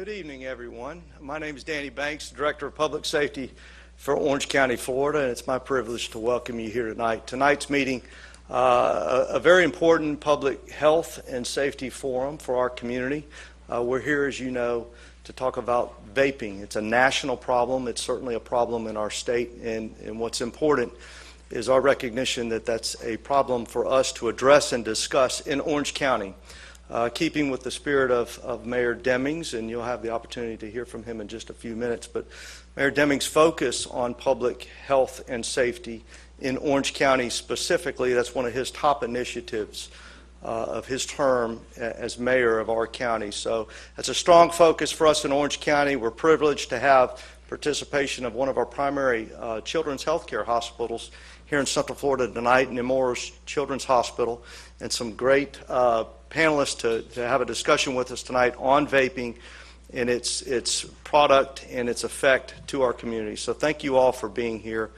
Good evening, everyone. My name is Danny Banks, Director of Public Safety for Orange County, Florida, and it's my privilege to welcome you here tonight. Tonight's meeting, a very important public health and safety forum for our community. We're here, as you know, to talk about vaping. It's a national problem. It's certainly a problem in our state, and what's important is our recognition that that's a problem for us to address and discuss in Orange County. Keeping with the spirit of Mayor Demings, and you'll have the opportunity to hear from him in just a few minutes, but Mayor Demings' focus on public health and safety in Orange County specifically, that's one of his top initiatives of his term as mayor of our county. So that's a strong focus for us in Orange County. We're privileged to have participation of one of our primary children's health care hospitals here in Central Florida tonight, Nemours Children's Hospital, and some great panelists to have a discussion with us tonight on vaping and its product and its effect to our community. So thank you all for being here.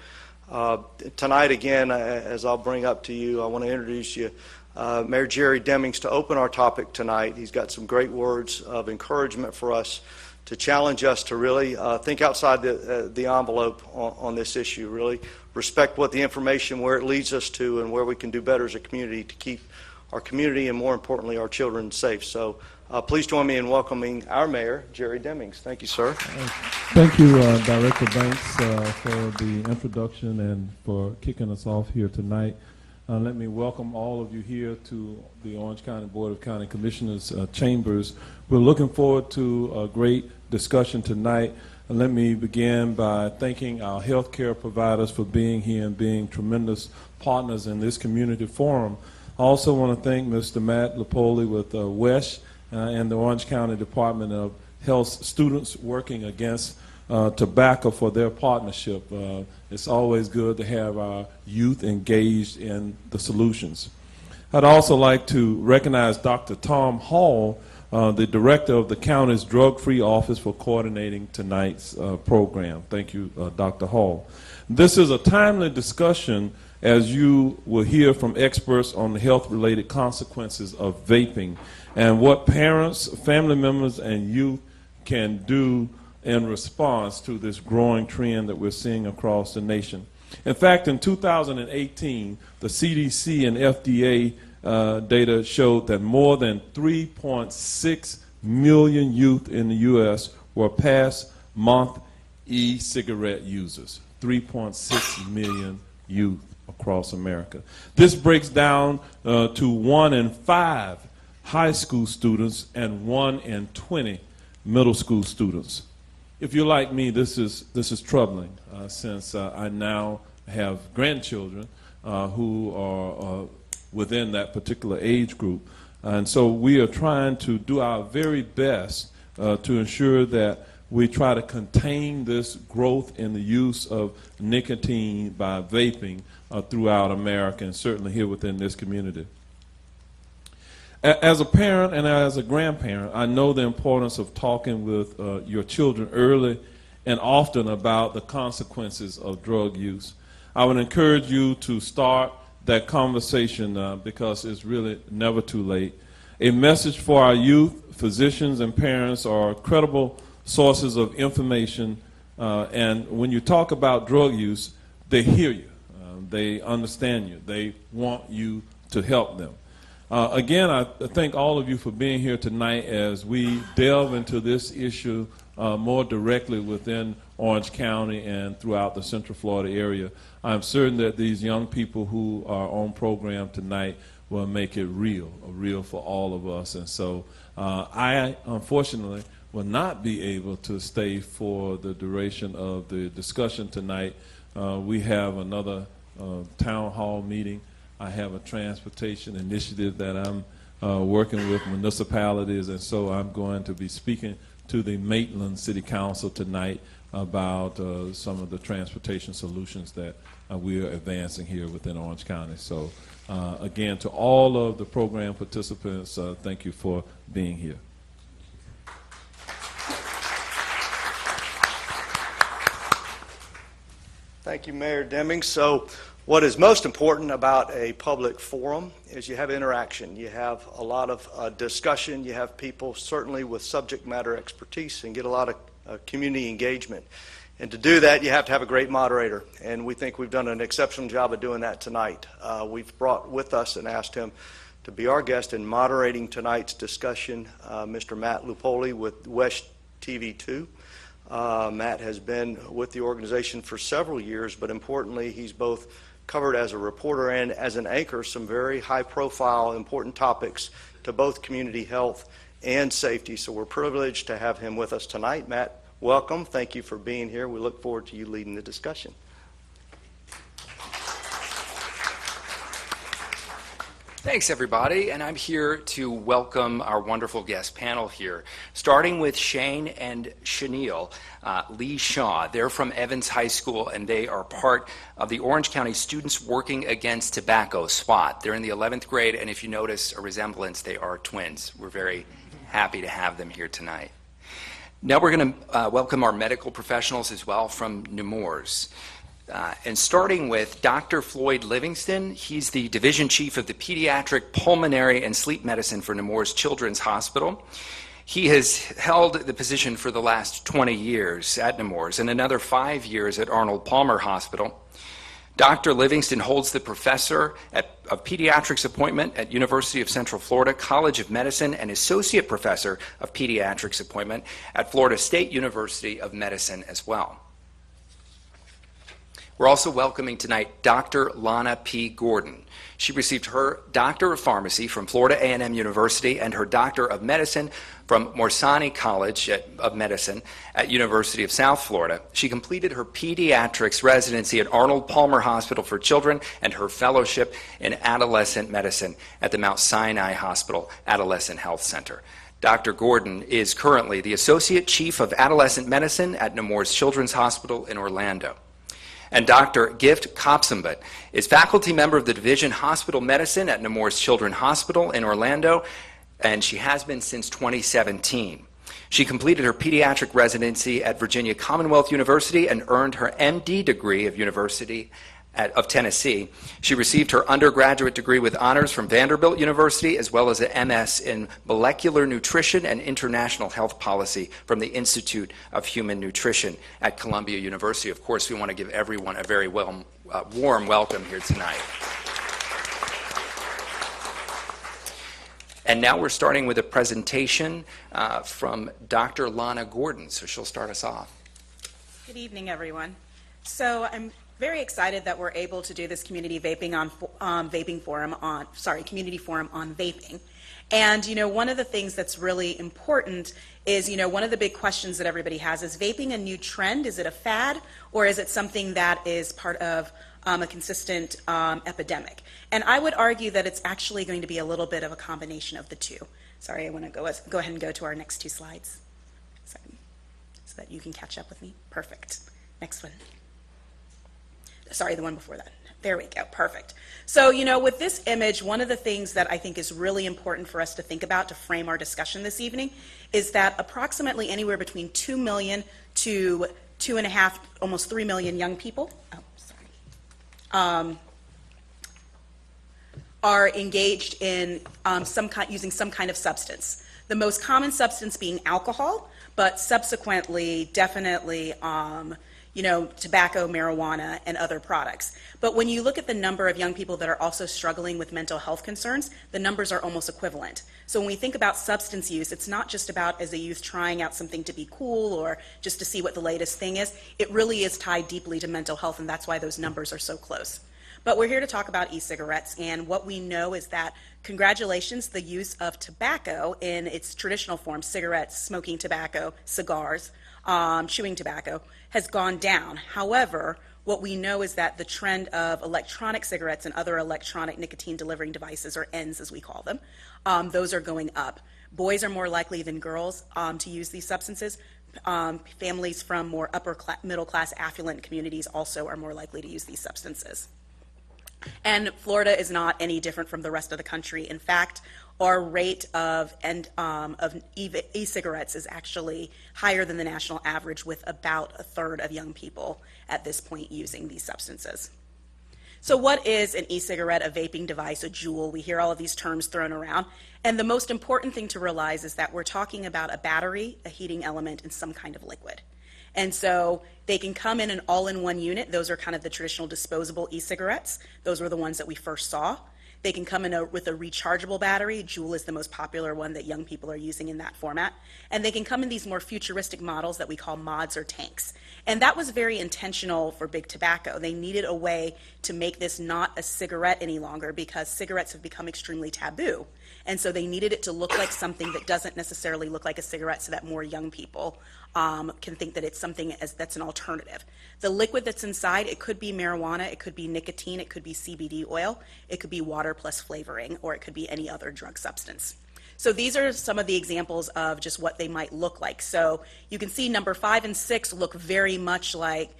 Tonight, again, as I'll bring up to you, I want to introduce you Mayor Jerry Demings to open our topic tonight. He's got some great words of encouragement for us to challenge us to really think outside the envelope on this issue, really respect what the information, where it leads us to, and where we can do better as a community to keep our community and, more importantly, our children safe. So please join me in welcoming our mayor, Jerry Demings. Thank you, sir. Thank you, Director Banks, for the introduction and for kicking us off here tonight. Let me welcome all of you here to the Orange County Board of County Commissioners chambers. We're looking forward to a great discussion tonight. And let me begin by thanking our healthcare providers for being here and being tremendous partners in this community forum. I also want to thank Mr. Matt Lipoli with WESH and the Orange County Department of Health students working against tobacco for their partnership. It's always good to have our youth engaged in the solutions. I'd also like to recognize Dr. Tom Hall, the director of the county's drug-free office, for coordinating tonight's program. Thank you, Dr. Hall. This is a timely discussion, as you will hear from experts on the health-related consequences of vaping and what parents, family members, and youth can do in response to this growing trend that we're seeing across the nation. In fact, in 2018, the CDC and FDA data showed that more than 3.6 million youth in the U.S. were past month e-cigarette users. 3.6 million youth across America. This breaks down to 1 in 5 high school students and 1 in 20 middle school students. If you're like me, this is troubling since I now have grandchildren who are within that particular age group. And so we are trying to do our very best to ensure that we try to contain this growth in the use of nicotine by vaping throughout America, and certainly here within this community. As a parent and as a grandparent, I know the importance of talking with your children early and often about the consequences of drug use. I would encourage you to start that conversation because it's really never too late. A message for our youth, physicians, and parents are credible sources of information, and when you talk about drug use, they hear you, they understand you, they want you to help them. Again, I thank all of you for being here tonight as we delve into this issue more directly within Orange County and throughout the Central Florida area. I'm certain that these young people who are on program tonight will make it real for all of us. And so I, unfortunately, will not be able to stay for the duration of the discussion tonight. We have another town hall meeting. I have a transportation initiative that I'm working with municipalities, and so I'm going to be speaking to the Maitland City Council tonight about some of the transportation solutions that we are advancing here within Orange County. So again, to all of the program participants, thank you for being here. Thank you, Mayor Demings. So What is most important about a public forum is you have interaction. You have a lot of discussion. You have people certainly with subject matter expertise and get a lot of community engagement. And to do that, you have to have a great moderator. And we think we've done an exceptional job of doing that tonight. We've brought with us and asked him to be our guest in moderating tonight's discussion, Mr. Matt Lupoli with West TV2. Matt has been with the organization for several years, but importantly, he's both covered as a reporter and as an anchor some very high-profile, important topics to both community health and safety. So we're privileged to have him with us tonight. Matt, welcome. Thank you for being here. We look forward to you leading the discussion. Thanks, everybody, and I'm here to welcome our wonderful guest panel here, starting with Shane and Chenille Lee Shaw. They're from Evans High School, and they are part of the Orange County Students Working Against Tobacco, SWAT. They're in the 11th grade, and if you notice a resemblance, they are twins. We're very happy to have them here tonight. Now we're going to welcome our medical professionals as well from Nemours. And starting with Dr. Floyd Livingston, he's the Division Chief of the Pediatric Pulmonary and Sleep Medicine for Nemours Children's Hospital. He has held the position for the last 20 years at Nemours and another 5 years at Arnold Palmer Hospital. Dr. Livingston holds the Professor of Pediatrics appointment at University of Central Florida College of Medicine and Associate Professor of Pediatrics appointment at Florida State University of Medicine as well. We're also welcoming tonight Dr. Lana P. Gordon. She received her Doctor of Pharmacy from Florida A&M University and her Doctor of Medicine from Morsani College of Medicine at University of South Florida. She completed her pediatrics residency at Arnold Palmer Hospital for Children and her fellowship in adolescent medicine at the Mount Sinai Hospital Adolescent Health Center. Dr. Gordon is currently the Associate Chief of Adolescent Medicine at Nemours Children's Hospital in Orlando. And Dr. Gift Kopsambut is faculty member of the Division Hospital Medicine at Nemours Children's Hospital in Orlando, and she has been since 2017. She completed her pediatric residency at Virginia Commonwealth University and earned her MD degree of University of Tennessee. She received her undergraduate degree with honors from Vanderbilt University, as well as an MS in Molecular Nutrition and International Health Policy from the Institute of Human Nutrition at Columbia University. Of course, we want to give everyone a very warm welcome here tonight. And now we're starting with a presentation from Dr. Lana Gordon, so she'll start us off. Good evening, everyone. So I'm very excited that we're able to do this community community forum on vaping. And one of the things that's really important is one of the big questions that everybody has is vaping a new trend? Is it a fad, or is it something that is part of a consistent epidemic? And I would argue that it's actually going to be a little bit of a combination of the two. Sorry, I want to go ahead and go to our next two slides so that you can catch up with me. Perfect. Next one. Sorry, the one before that. There we go. Perfect. So, with this image, one of the things that I think is really important for us to think about to frame our discussion this evening is that approximately anywhere between 2 million to 2.5, almost 3 million young people, are engaged in using some kind of substance. The most common substance being alcohol, but subsequently, definitely, tobacco, marijuana, and other products. But when you look at the number of young people that are also struggling with mental health concerns, the numbers are almost equivalent. So when we think about substance use, it's not just about as a youth trying out something to be cool or just to see what the latest thing is. It really is tied deeply to mental health, and that's why those numbers are so close. But we're here to talk about e-cigarettes, and what we know is that, congratulations, the use of tobacco in its traditional form, cigarettes, smoking tobacco, cigars, chewing tobacco, has gone down. However, what we know is that the trend of electronic cigarettes and other electronic nicotine delivering devices, or ENDs as we call them, those are going up. Boys are more likely than girls to use these substances. Families from more middle class affluent communities also are more likely to use these substances. And Florida is not any different from the rest of the country. In fact, our rate of e-cigarettes is actually higher than the national average, with about a third of young people at this point using these substances. So what is an e-cigarette, a vaping device, a Juul? We hear all of these terms thrown around. And the most important thing to realize is that we're talking about a battery, a heating element, and some kind of liquid. And so they can come in an all-in-one unit. Those are kind of the traditional disposable e-cigarettes. Those were the ones that we first saw. They can come in with a rechargeable battery. Juul is the most popular one that young people are using in that format. And they can come in these more futuristic models that we call mods or tanks. And that was very intentional for Big Tobacco. They needed a way to make this not a cigarette any longer because cigarettes have become extremely taboo. And so they needed it to look like something that doesn't necessarily look like a cigarette so that more young people can think that it's something that's an alternative. The liquid that's inside, it could be marijuana, it could be nicotine, it could be CBD oil, it could be water plus flavoring, or it could be any other drug substance. So these are some of the examples of just what they might look like. So you can see number 5 and 6 look very much like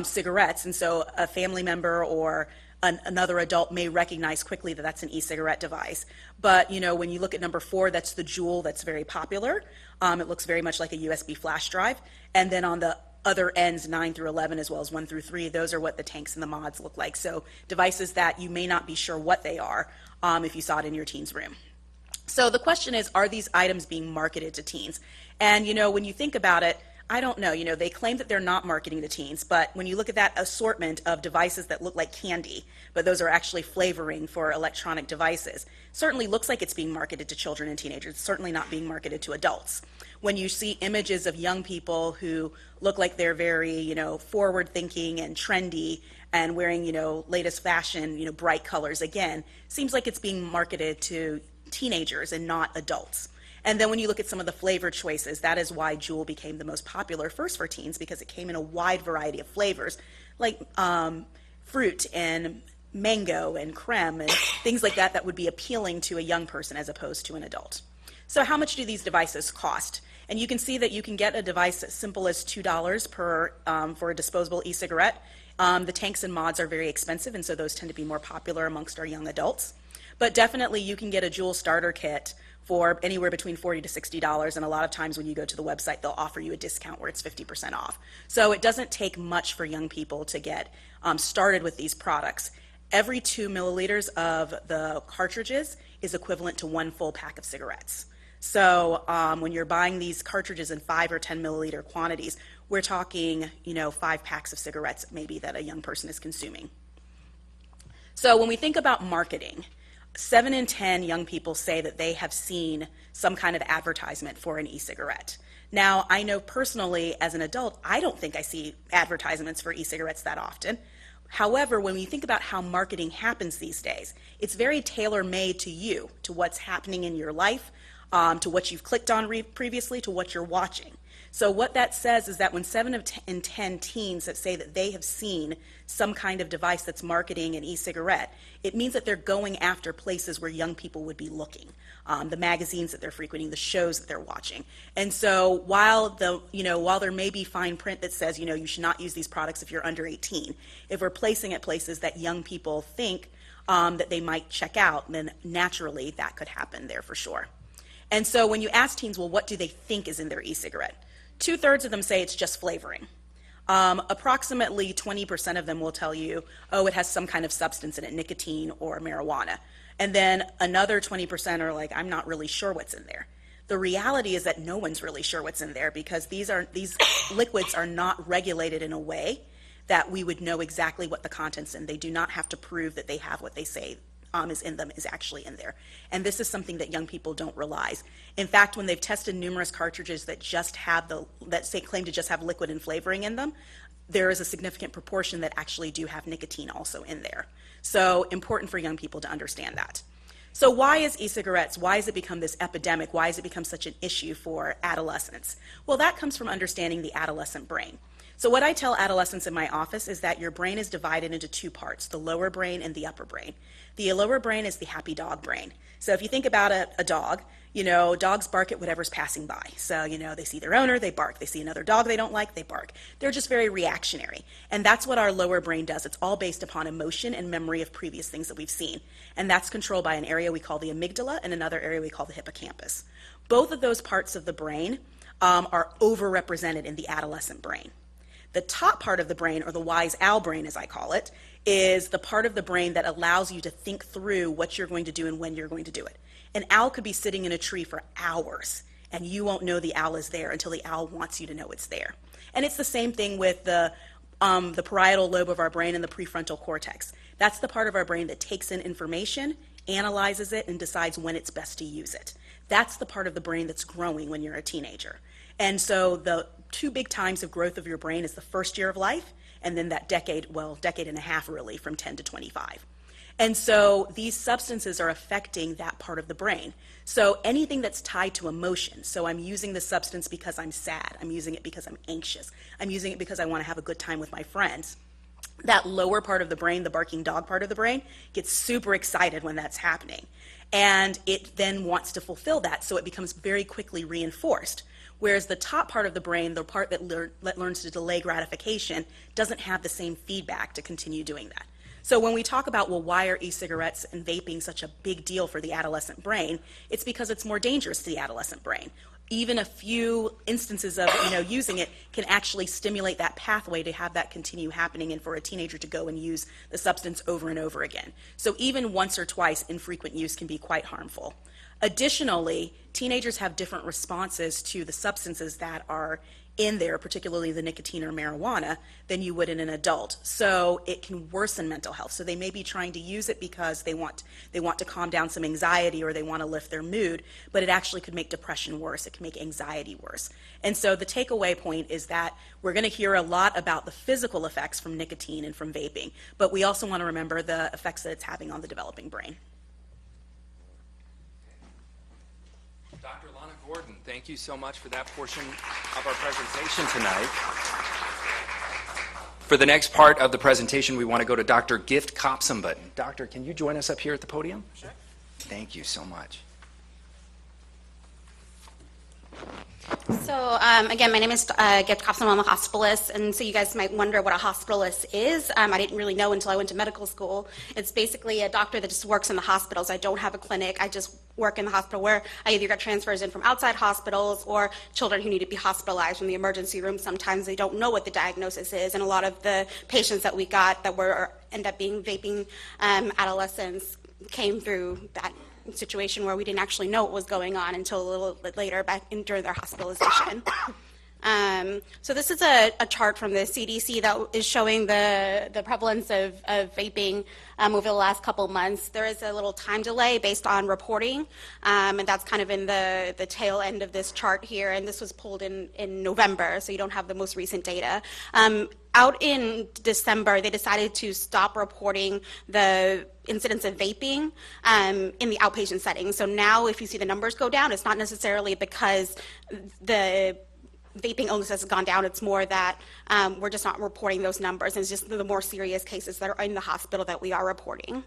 cigarettes, and so a family member or another adult may recognize quickly that that's an e-cigarette device. But when you look at number 4, that's the Juul that's very popular. It looks very much like a USB flash drive. And then on the other ends, 9 through 11, as well as 1 through 3, those are what the tanks and the mods look like. So devices that you may not be sure what they are if you saw it in your teen's room. So the question is, are these items being marketed to teens? And when you think about it, I don't know, they claim that they're not marketing to teens, but when you look at that assortment of devices that look like candy, but those are actually flavoring for electronic devices, certainly looks like it's being marketed to children and teenagers. It's certainly not being marketed to adults. When you see images of young people who look like they're very, forward thinking and trendy and wearing, latest fashion, bright colors, again, seems like it's being marketed to teenagers and not adults. And then when you look at some of the flavor choices, that is why Juul became the most popular first for teens, because it came in a wide variety of flavors, like fruit and mango and creme and things like that would be appealing to a young person as opposed to an adult. So how much do these devices cost? And you can see that you can get a device as simple as $2 for a disposable e-cigarette. The tanks and mods are very expensive, and so those tend to be more popular amongst our young adults. But definitely you can get a Juul starter kit for anywhere between $40 to $60, and a lot of times when you go to the website, they'll offer you a discount where it's 50% off. So it doesn't take much for young people to get started with these products. Every 2 milliliters of the cartridges is equivalent to 1 full pack of cigarettes. So when you're buying these cartridges in 5 or 10 milliliter quantities, we're talking 5 packs of cigarettes maybe that a young person is consuming. So when we think about marketing, 7 in 10 young people say that they have seen some kind of advertisement for an e-cigarette. Now, I know personally as an adult, I don't think I see advertisements for e-cigarettes that often. However, when we think about how marketing happens these days, it's very tailor-made to you, to what's happening in your life, to what you've clicked on previously, to what you're watching. So what that says is that when 7 in 10 teens that say that they have seen some kind of device that's marketing an e-cigarette, it means that they're going after places where young people would be looking, the magazines that they're frequenting, the shows that they're watching. And so while there may be fine print that says, you should not use these products if you're under 18, if we're placing it places that young people think that they might check out, then naturally that could happen there for sure. And so when you ask teens, well, what do they think is in their e-cigarette? 2/3 of them say it's just flavoring. Approximately 20% of them will tell you, oh, it has some kind of substance in it, nicotine or marijuana. And then another 20% are like, I'm not really sure what's in there. The reality is that no one's really sure what's in there because these liquids are not regulated in a way that we would know exactly what the contents in. They do not have to prove that they have what they say is in them is actually in there. And this is something that young people don't realize. In fact, when they've tested numerous cartridges that claim to just have liquid and flavoring in them, there is a significant proportion that actually do have nicotine also in there. So important for young people to understand that. So why has it become this epidemic? Why has it become such an issue for adolescents? Well, that comes from understanding the adolescent brain. So what I tell adolescents in my office is that your brain is divided into 2 parts, the lower brain and the upper brain. The lower brain is the happy dog brain. So if you think about a dog, dogs bark at whatever's passing by. So, they see their owner, they bark. They see another dog they don't like, they bark. They're just very reactionary. And that's what our lower brain does. It's all based upon emotion and memory of previous things that we've seen. And that's controlled by an area we call the amygdala and another area we call the hippocampus. Both of those parts of the brain are overrepresented in the adolescent brain. The top part of the brain, or the wise owl brain as I call it, is the part of the brain that allows you to think through what you're going to do and when you're going to do it. An owl could be sitting in a tree for hours, and you won't know the owl is there until the owl wants you to know it's there. And it's the same thing with the parietal lobe of our brain and the prefrontal cortex. That's the part of our brain that takes in information, analyzes it, and decides when it's best to use it. That's the part of the brain that's growing when you're a teenager. And so the two big times of growth of your brain is the first year of life, and then that decade and a half really, from 10 to 25. And so these substances are affecting that part of the brain. So anything that's tied to emotion, so I'm using the substance because I'm sad, I'm using it because I'm anxious, I'm using it because I want to have a good time with my friends, that lower part of the brain, the barking dog part of the brain, gets super excited when that's happening. And it then wants to fulfill that, so it becomes very quickly reinforced. Whereas the top part of the brain, the part that learns to delay gratification, doesn't have the same feedback to continue doing that. So when we talk about, well, why are e-cigarettes and vaping such a big deal for the adolescent brain, it's because it's more dangerous to the adolescent brain. Even a few instances of using it can actually stimulate that pathway to have that continue happening and for a teenager to go and use the substance over and over again. So even once or twice, infrequent use can be quite harmful. Additionally, teenagers have different responses to the substances that are in there, particularly the nicotine or marijuana, than you would in an adult. So it can worsen mental health. So they may be trying to use it because they want to calm down some anxiety or they want to lift their mood, but it actually could make depression worse. It can make anxiety worse. And so the takeaway point is that we're going to hear a lot about the physical effects from nicotine and from vaping, but we also want to remember the effects that it's having on the developing brain. Dr. Lana Gordon, thank you so much for that portion of our presentation tonight. For the next part of the presentation, we want to go to Dr. Gift Kopsambut. Doctor, can you join us up here at the podium? Sure. Thank you so much. So again, my name is Gift Kopsambut. I'm a hospitalist, and so you guys might wonder what a hospitalist is. I didn't really know until I went to medical school. It's basically a doctor that just works in the hospitals. I don't have a clinic. I just work in the hospital where I either get transfers in from outside hospitals or children who need to be hospitalized from the emergency room. Sometimes they don't know what the diagnosis is, and a lot of the patients that we got that end up being vaping adolescents came through that situation where we didn't actually know what was going on until a little bit later during their hospitalization. So this is a chart from the CDC that is showing the prevalence of vaping over the last couple of months. There is a little time delay based on reporting, and that's kind of in the tail end of this chart here, and this was pulled in November, so you don't have the most recent data. Out in December, they decided to stop reporting the incidence of vaping in the outpatient setting. So now if you see the numbers go down, it's not necessarily because the vaping illness has gone down. It's more that we're just not reporting those numbers. It's just the more serious cases that are in the hospital that we are reporting.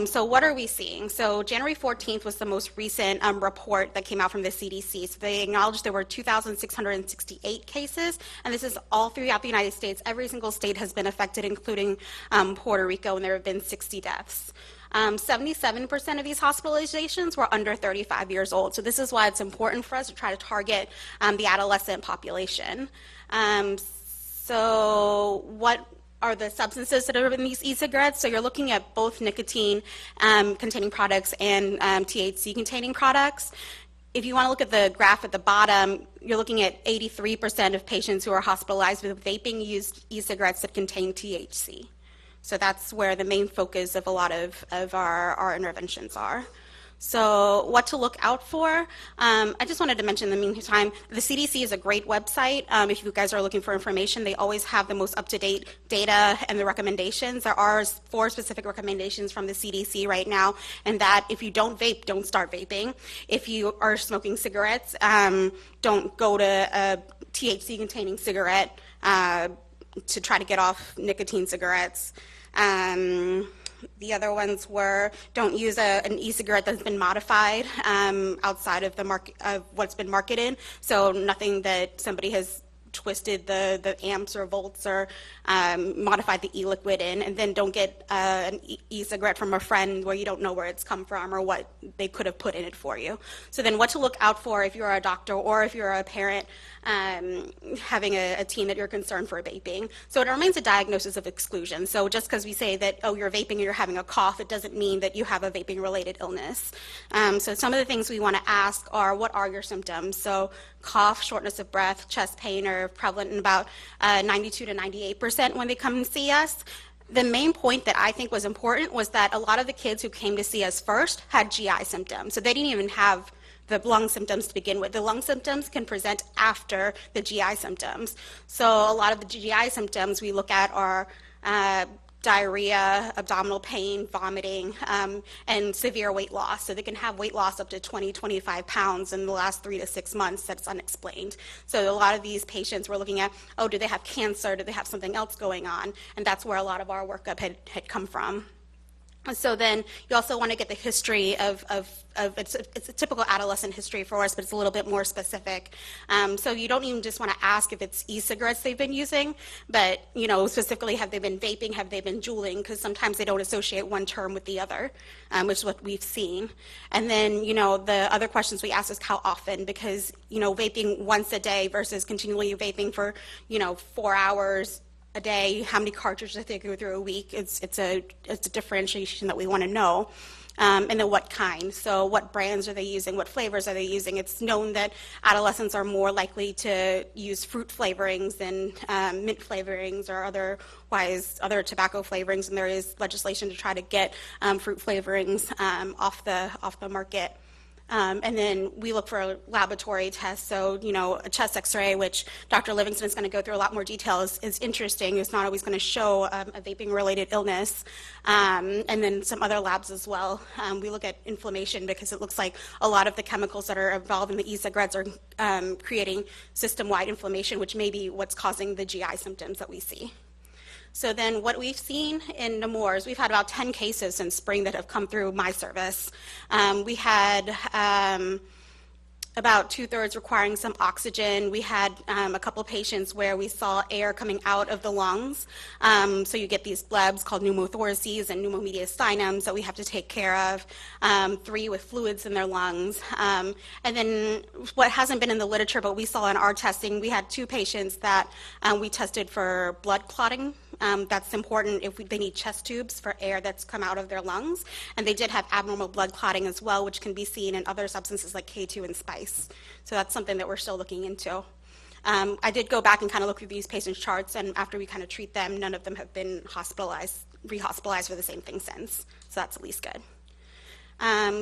So what are we seeing? So January 14th was the most recent report that came out from the CDC. So they acknowledged there were 2,668 cases, and this is all throughout the United States. Every single state has been affected, including Puerto Rico, and there have been 60 deaths. 77% of these hospitalizations were under 35 years old. So this is why it's important for us to try to target the adolescent population. So what are the substances that are in these e-cigarettes? So you're looking at both nicotine containing products and THC containing products. If you want to look at the graph at the bottom, you're looking at 83% of patients who are hospitalized with vaping used e-cigarettes that contain THC. So that's where the main focus of a lot of our interventions are. So what to look out for? I just wanted to mention in the meantime, the CDC is a great website. If you guys are looking for information, they always have the most up-to-date data and the recommendations. There are 4 specific recommendations from the CDC right now, and that if you don't vape, don't start vaping. If you are smoking cigarettes, don't go to a THC-containing cigarette to try to get off nicotine cigarettes. The other ones were don't use an e-cigarette that's been modified outside of the market of what's been marketed. So nothing that somebody has twisted the amps or volts or modified the e-liquid in, and then don't get an e-cigarette from a friend where you don't know where it's come from or what they could have put in it for you. So then what to look out for if you're a doctor or if you're a parent having a teen that you're concerned for vaping. So it remains a diagnosis of exclusion. So just because we say that, oh, you're vaping or you're having a cough, it doesn't mean that you have a vaping-related illness. So some of the things we want to ask are, what are your symptoms? So cough, shortness of breath, chest pain are prevalent in about 92 to 98% when they come and see us. The main point that I think was important was that a lot of the kids who came to see us first had GI symptoms. So they didn't even have the lung symptoms to begin with. The lung symptoms can present after the GI symptoms. So a lot of the GI symptoms we look at are diarrhea, abdominal pain, vomiting, and severe weight loss. So they can have weight loss up to 20, 25 pounds in the last 3 to 6 months that's unexplained. So a lot of these patients we're looking at, oh, do they have cancer? Do they have something else going on? And that's where a lot of our workup had come from. So then you also want to get the history of it's a typical adolescent history for us, but it's a little bit more specific. So you don't even just want to ask if it's e-cigarettes they've been using, but, you know, specifically, have they been vaping, have they been juuling, because sometimes they don't associate one term with the other, which is what we've seen. And then, you know, the other questions we ask is how often, because, you know, vaping once a day versus continually vaping for, you know, 4 hours a day, how many cartridges they go through a week. It's a differentiation that we want to know. And then what kind, so what brands are they using, what flavors are they using? It's known that adolescents are more likely to use fruit flavorings than mint flavorings or other tobacco flavorings, and there is legislation to try to get fruit flavorings off the market. And then we look for laboratory tests. So, you know, a chest x-ray, which Dr. Livingston is going to go through a lot more detail, is interesting. It's not always going to show a vaping-related illness. And then some other labs as well. We look at inflammation because it looks like a lot of the chemicals that are involved in the e-cigarettes are creating system-wide inflammation, which may be what's causing the GI symptoms that we see. So then what we've seen in Nemours, we've had about 10 cases since spring that have come through my service. We had about 2/3 requiring some oxygen. We had a couple patients where we saw air coming out of the lungs. So you get these blebs called pneumothoraces and pneumomediastinums that we have to take care of. 3 with fluids in their lungs. And then what hasn't been in the literature, but we saw in our testing, we had 2 patients that we tested for blood clotting. That's important if they need chest tubes for air that's come out of their lungs. And they did have abnormal blood clotting as well, which can be seen in other substances like K2 and spice. So that's something that we're still looking into. I did go back and kind of look through these patients' charts, and after we kind of treat them, none of them have been rehospitalized for the same thing since. So that's at least good.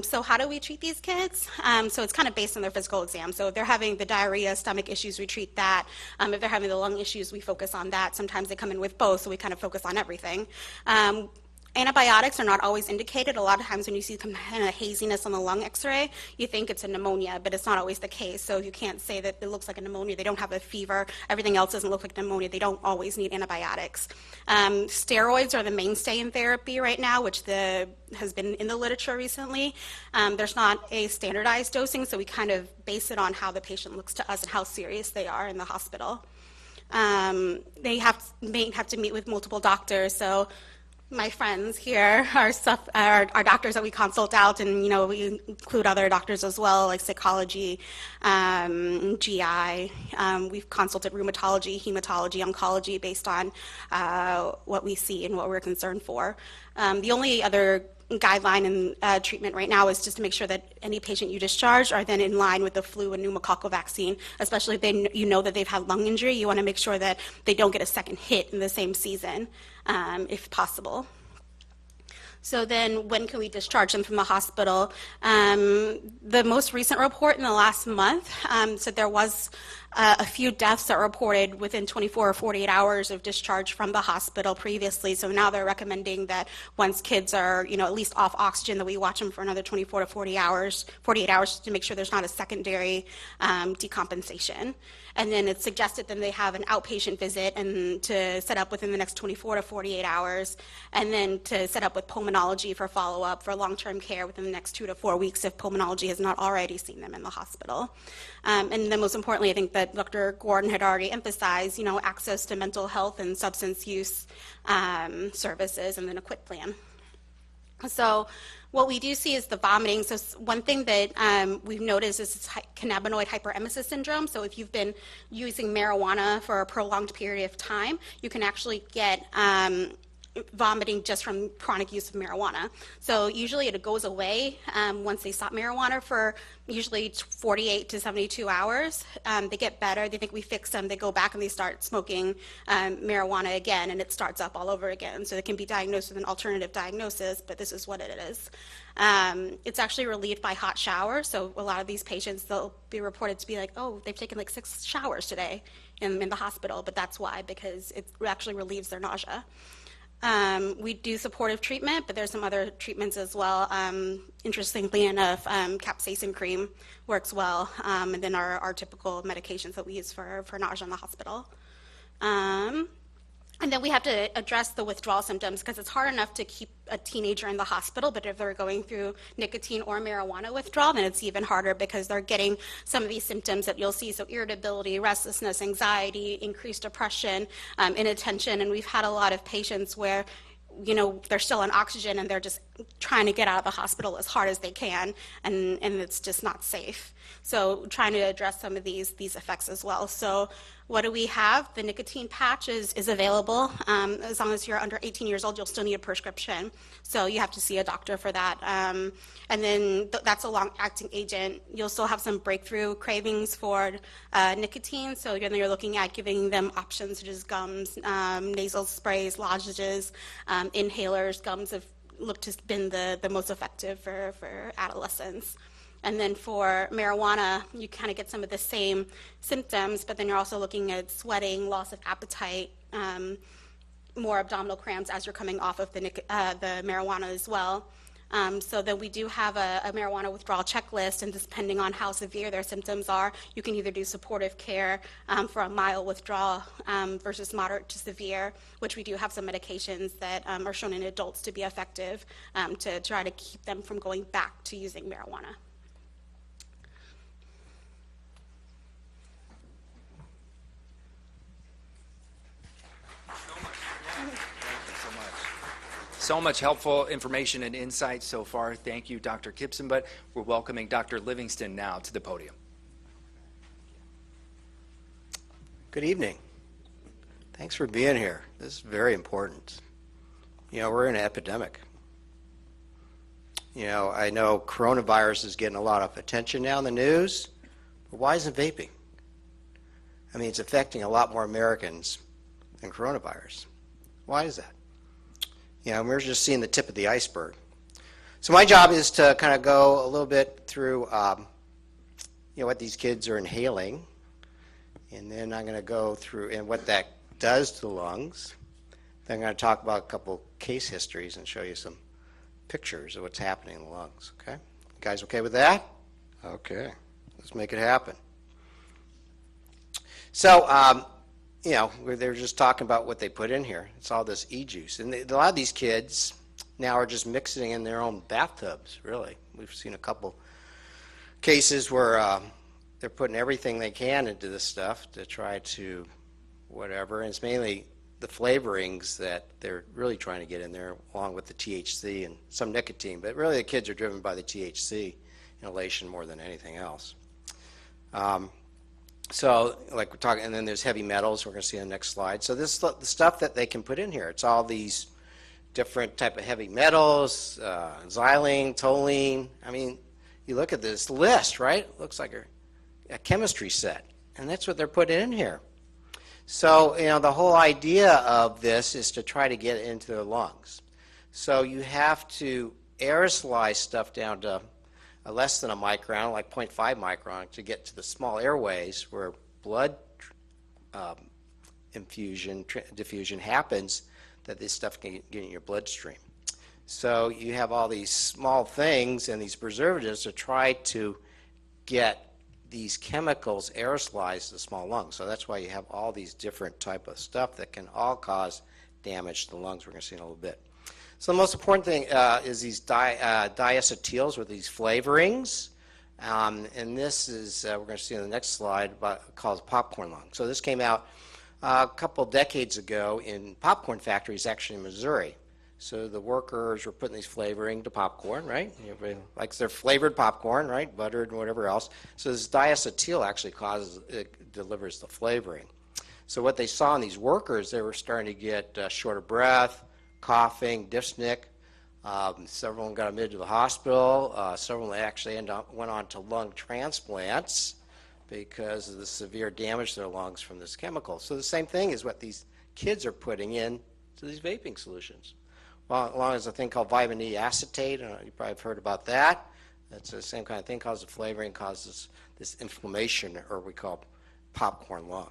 So how do we treat these kids? So it's kind of based on their physical exam. So if they're having the diarrhea, stomach issues, we treat that. If they're having the lung issues, we focus on that. Sometimes they come in with both, so we kind of focus on everything. Antibiotics are not always indicated. A lot of times when you see some kind of haziness on the lung x-ray, you think it's a pneumonia, but it's not always the case. So you can't say that it looks like a pneumonia. They don't have a fever. Everything else doesn't look like pneumonia. They don't always need antibiotics. Steroids are the mainstay in therapy right now, which has been in the literature recently. There's not a standardized dosing, so we kind of base it on how the patient looks to us and how serious they are in the hospital. They may have to meet with multiple doctors. So my friends here are doctors that we consult out, and you know, we include other doctors as well, like psychology, GI. We've consulted rheumatology, hematology, oncology based on what we see and what we're concerned for. The only other guideline and treatment right now is just to make sure that any patient you discharge are then in line with the flu and pneumococcal vaccine, especially if you know that they've had lung injury. You want to make sure that they don't get a second hit in the same season, if possible. So then when can we discharge them from the hospital? The most recent report in the last month said there was a few deaths that were reported within 24 or 48 hours of discharge from the hospital previously. So now they're recommending that once kids are, you know, at least off oxygen, that we watch them for another 24 to 48 hours to make sure there's not a secondary decompensation. And then it's suggested that they have an outpatient visit and to set up within the next 24 to 48 hours, and then to set up with pulmonology for follow-up for long-term care within the next 2 to 4 weeks if pulmonology has not already seen them in the hospital. And then most importantly, I think that Dr. Gordon had already emphasized, access to mental health and substance use services, and then a quit plan. So what we do see is the vomiting. So one thing that we've noticed is cannabinoid hyperemesis syndrome. So if you've been using marijuana for a prolonged period of time, you can actually get vomiting just from chronic use of marijuana. So usually it goes away once they stop marijuana for usually 48 to 72 hours. They get better, they think we fixed them, they go back and they start smoking marijuana again, and it starts up all over again. So it can be diagnosed with an alternative diagnosis, but this is what it is. It's actually relieved by hot showers. So a lot of these patients, they'll be reported to be like, oh, they've taken like 6 showers today in the hospital, but that's why, because it actually relieves their nausea. We do supportive treatment, but there's some other treatments as well. Interestingly enough, capsaicin cream works well, and then our typical medications that we use for nausea in the hospital. And then we have to address the withdrawal symptoms, because it's hard enough to keep a teenager in the hospital, but if they're going through nicotine or marijuana withdrawal, then it's even harder, because they're getting some of these symptoms that you'll see, so irritability, restlessness, anxiety, increased depression, inattention, and we've had a lot of patients where they're still on oxygen and they're just trying to get out of the hospital as hard as they can, and it's just not safe. So trying to address some of these effects as well. So what do we have? The nicotine patch is available. As long as you're under 18 years old, you'll still need a prescription. So you have to see a doctor for that. And then that's a long-acting agent. You'll still have some breakthrough cravings for nicotine. So you're looking at giving them options such as gums, nasal sprays, lozenges, inhalers. Gums have looked to have been the most effective for adolescents. And then for marijuana, you kind of get some of the same symptoms, but then you're also looking at sweating, loss of appetite, more abdominal cramps as you're coming off of the marijuana as well. So then we do have a marijuana withdrawal checklist, and depending on how severe their symptoms are, you can either do supportive care for a mild withdrawal versus moderate to severe, which we do have some medications that are shown in adults to be effective to try to keep them from going back to using marijuana. So much helpful information and insight so far. Thank you, Dr. Gibson, but we're welcoming Dr. Livingston now to the podium. Good evening. Thanks for being here. This is very important. We're in an epidemic. I know coronavirus is getting a lot of attention now in the news, but why isn't vaping? I mean, it's affecting a lot more Americans than coronavirus. Why is that? We're just seeing the tip of the iceberg. So my job is to kind of go a little bit through, what these kids are inhaling, and then I'm going to go through and what that does to the lungs. Then I'm going to talk about a couple case histories and show you some pictures of what's happening in the lungs. Okay, you guys okay with that? Okay, let's make it happen. So. They're just talking about what they put in here. It's all this e-juice. And a lot of these kids now are just mixing in their own bathtubs, really. We've seen a couple cases where they're putting everything they can into this stuff to try to whatever. And it's mainly the flavorings that they're really trying to get in there, along with the THC and some nicotine. But really the kids are driven by the THC inhalation more than anything else. So, like we're talking, and then there's heavy metals. We're going to see on the next slide. So this is the stuff that they can put in here. It's all these different type of heavy metals, xylene, toluene. I mean, you look at this list, right? It looks like a chemistry set, and that's what they're putting in here. So, the whole idea of this is to try to get it into their lungs. So you have to aerosolize stuff down to less than a micron, like 0.5 micron, to get to the small airways where blood diffusion happens, that this stuff can get in your bloodstream. So you have all these small things and these preservatives to try to get these chemicals aerosolized to the small lungs. So that's why you have all these different type of stuff that can all cause damage to the lungs. We're going to see in a little bit. So the most important thing is these diacetyls, with these flavorings. And this is, we're going to see on the next slide, called popcorn lung. So this came out a couple decades ago in popcorn factories, actually in Missouri. So the workers were putting these flavoring to popcorn, right? Everybody likes their flavored popcorn, right? Buttered and whatever else. So this diacetyl actually delivers the flavoring. So what they saw in these workers, they were starting to get short of breath, coughing, dyspneic. Several of them got admitted to the hospital. Several actually went on to lung transplants because of the severe damage to their lungs from this chemical. So the same thing is what these kids are putting in to these vaping solutions. Well, along as a thing called vitamin E acetate, you probably have heard about that. That's the same kind of thing, causes flavoring, causes this inflammation, or we call popcorn lung.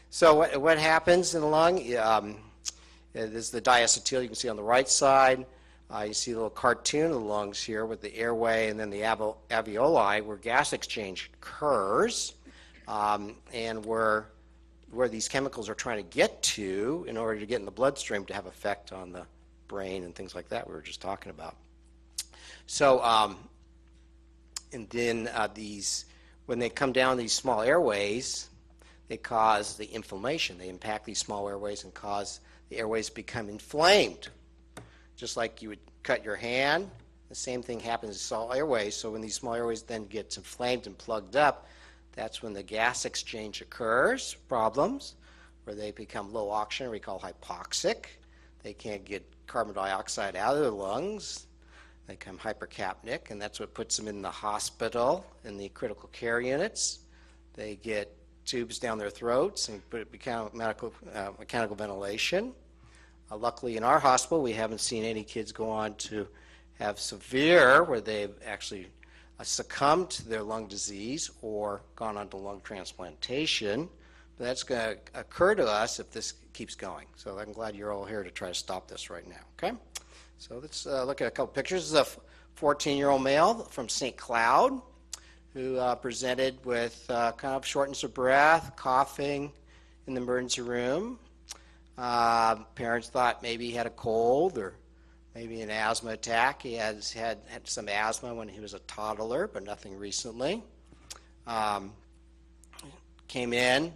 So what happens in the lung? This is the diacetyl you can see on the right side. You see a little cartoon of the lungs here with the airway and then the alveoli where gas exchange occurs, and where these chemicals are trying to get to in order to get in the bloodstream to have effect on the brain and things like that we were just talking about. So, and then when they come down these small airways, they cause the inflammation. They impact these small airways and cause the airways to become inflamed. Just like you would cut your hand, the same thing happens in small airways. So when these small airways then get inflamed and plugged up, that's when the gas exchange occurs, problems, where they become low oxygen, we call hypoxic. They can't get carbon dioxide out of their lungs. They become hypercapnic, and that's what puts them in the hospital, in the critical care units. They get tubes down their throats and become mechanical ventilation. Luckily, in our hospital, we haven't seen any kids go on to have severe, where they've actually succumbed to their lung disease or gone on to lung transplantation. But that's going to occur to us if this keeps going. So I'm glad you're all here to try to stop this right now, okay? So let's look at a couple pictures. This is a 14-year-old male from St. Cloud who presented with kind of shortness of breath, coughing in the emergency room. Parents thought maybe he had a cold or maybe an asthma attack. He had some asthma when he was a toddler, but nothing recently. Came in,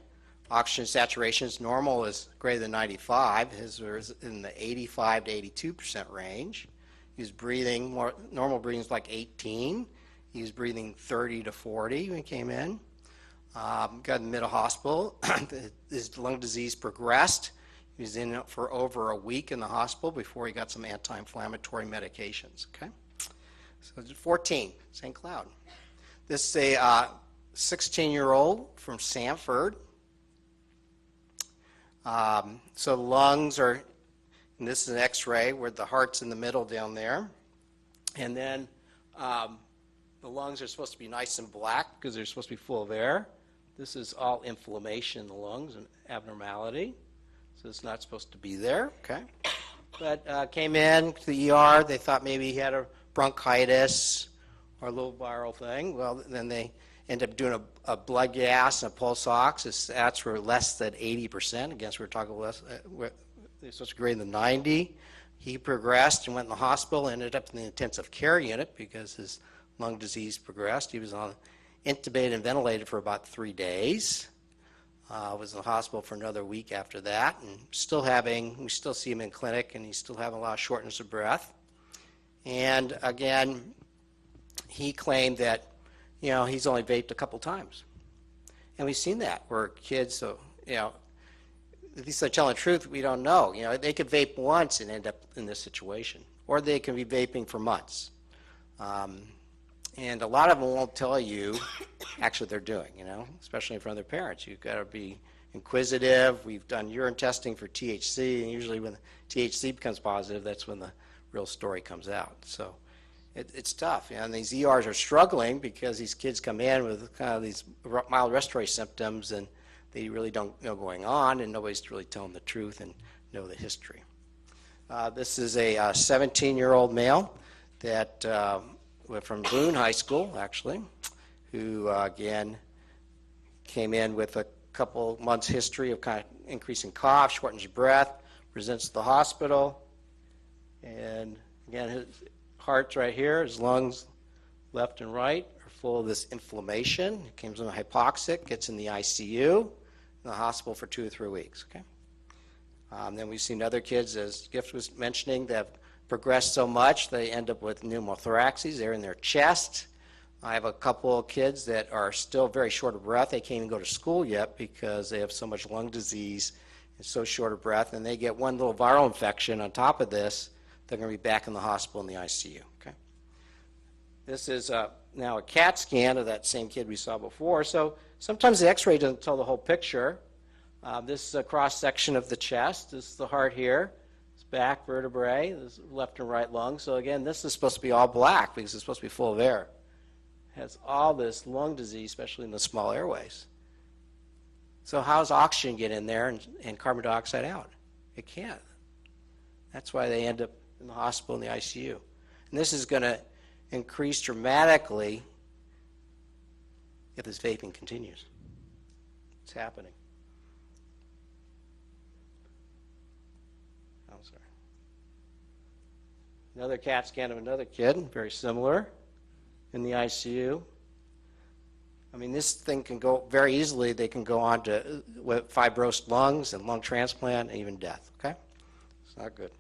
oxygen saturation is normal is greater than 95. His was in the 85 to 82% range. He was breathing, normal breathing is like 18. He was breathing 30 to 40 when he came in. Got in the middle hospital. His lung disease progressed. He was in for over a week in the hospital before he got some anti-inflammatory medications, okay? So 14, St. Cloud. This is a 16-year-old from Sanford. So the lungs are, and this is an x-ray where the heart's in the middle down there. And then the lungs are supposed to be nice and black because they're supposed to be full of air. This is all inflammation in the lungs and abnormality. So it's not supposed to be there, okay? But came in to the ER. They thought maybe he had a bronchitis or a little viral thing. Well, then they ended up doing a blood gas and a pulse ox. His stats were less than 80%. Again, we were talking less, they're supposed to be greater than 90. He progressed and went in the hospital, ended up in the intensive care unit because his lung disease progressed. He was intubated and ventilated for about 3 days. Was in the hospital for another week after that, and we still see him in clinic, and he's still having a lot of shortness of breath. And again, he claimed that, he's only vaped a couple times. And we've seen that where kids, at least they're telling the truth, we don't know. They could vape once and end up in this situation, or they can be vaping for months. And a lot of them won't tell you actually what they're doing, especially in front of their parents. You've got to be inquisitive. We've done urine testing for THC, and usually when the THC becomes positive, that's when the real story comes out. So it's tough. And these ERs are struggling because these kids come in with kind of these mild respiratory symptoms, and they really don't know going on, and nobody's really telling the truth and know the history. This is a 17-year-old male that from Boone High School, actually, who, again, came in with a couple months' history of kind of increasing cough, shortness of breath, presents to the hospital. And, again, his heart's right here, his lungs left and right are full of this inflammation. It comes in hypoxic, gets in the ICU, in the hospital for 2 or 3 weeks. Okay. Then we've seen other kids, as Gift was mentioning, that have progressed so much they end up with pneumothoraxes. They're in their chest. I have a couple of kids that are still very short of breath. They can't even go to school yet because they have so much lung disease and so short of breath, and they get one little viral infection on top of this, they're going to be back in the hospital in the ICU. Okay. This is now a CAT scan of that same kid we saw before. So sometimes the x-ray doesn't tell the whole picture. This is a cross-section of the chest. This is the heart here. It's back vertebrae. This is left and right lung. So again, this is supposed to be all black because it's supposed to be full of air. It has all this lung disease, especially in the small airways. So how does oxygen get in there and carbon dioxide out? It can't. That's why they end up in the hospital in the ICU. And this is going to increase dramatically if this vaping continues. It's happening. Oh, sorry. Another CAT scan of another kid, very similar, in the ICU. I mean, this thing can go very easily. They can go on to fibrosed lungs and lung transplant and even death. Okay, it's not good.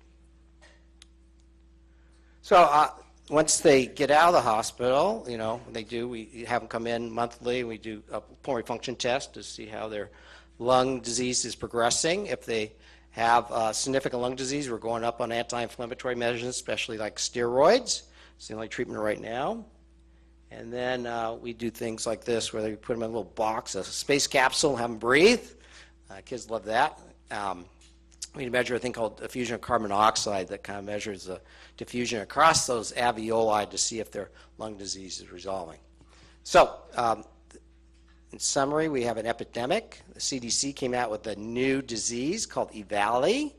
So once they get out of the hospital, we have them come in monthly. We do a pulmonary function test to see how their lung disease is progressing. If they have significant lung disease, we're going up on anti-inflammatory measures, especially like steroids. It's the only treatment right now. And then we do things like this, where we put them in a little box, a space capsule, have them breathe. Kids love that. We measure a thing called diffusion of carbon monoxide that kind of measures the diffusion across those alveoli to see if their lung disease is resolving. So, in summary, we have an epidemic. The CDC came out with a new disease called EVALI,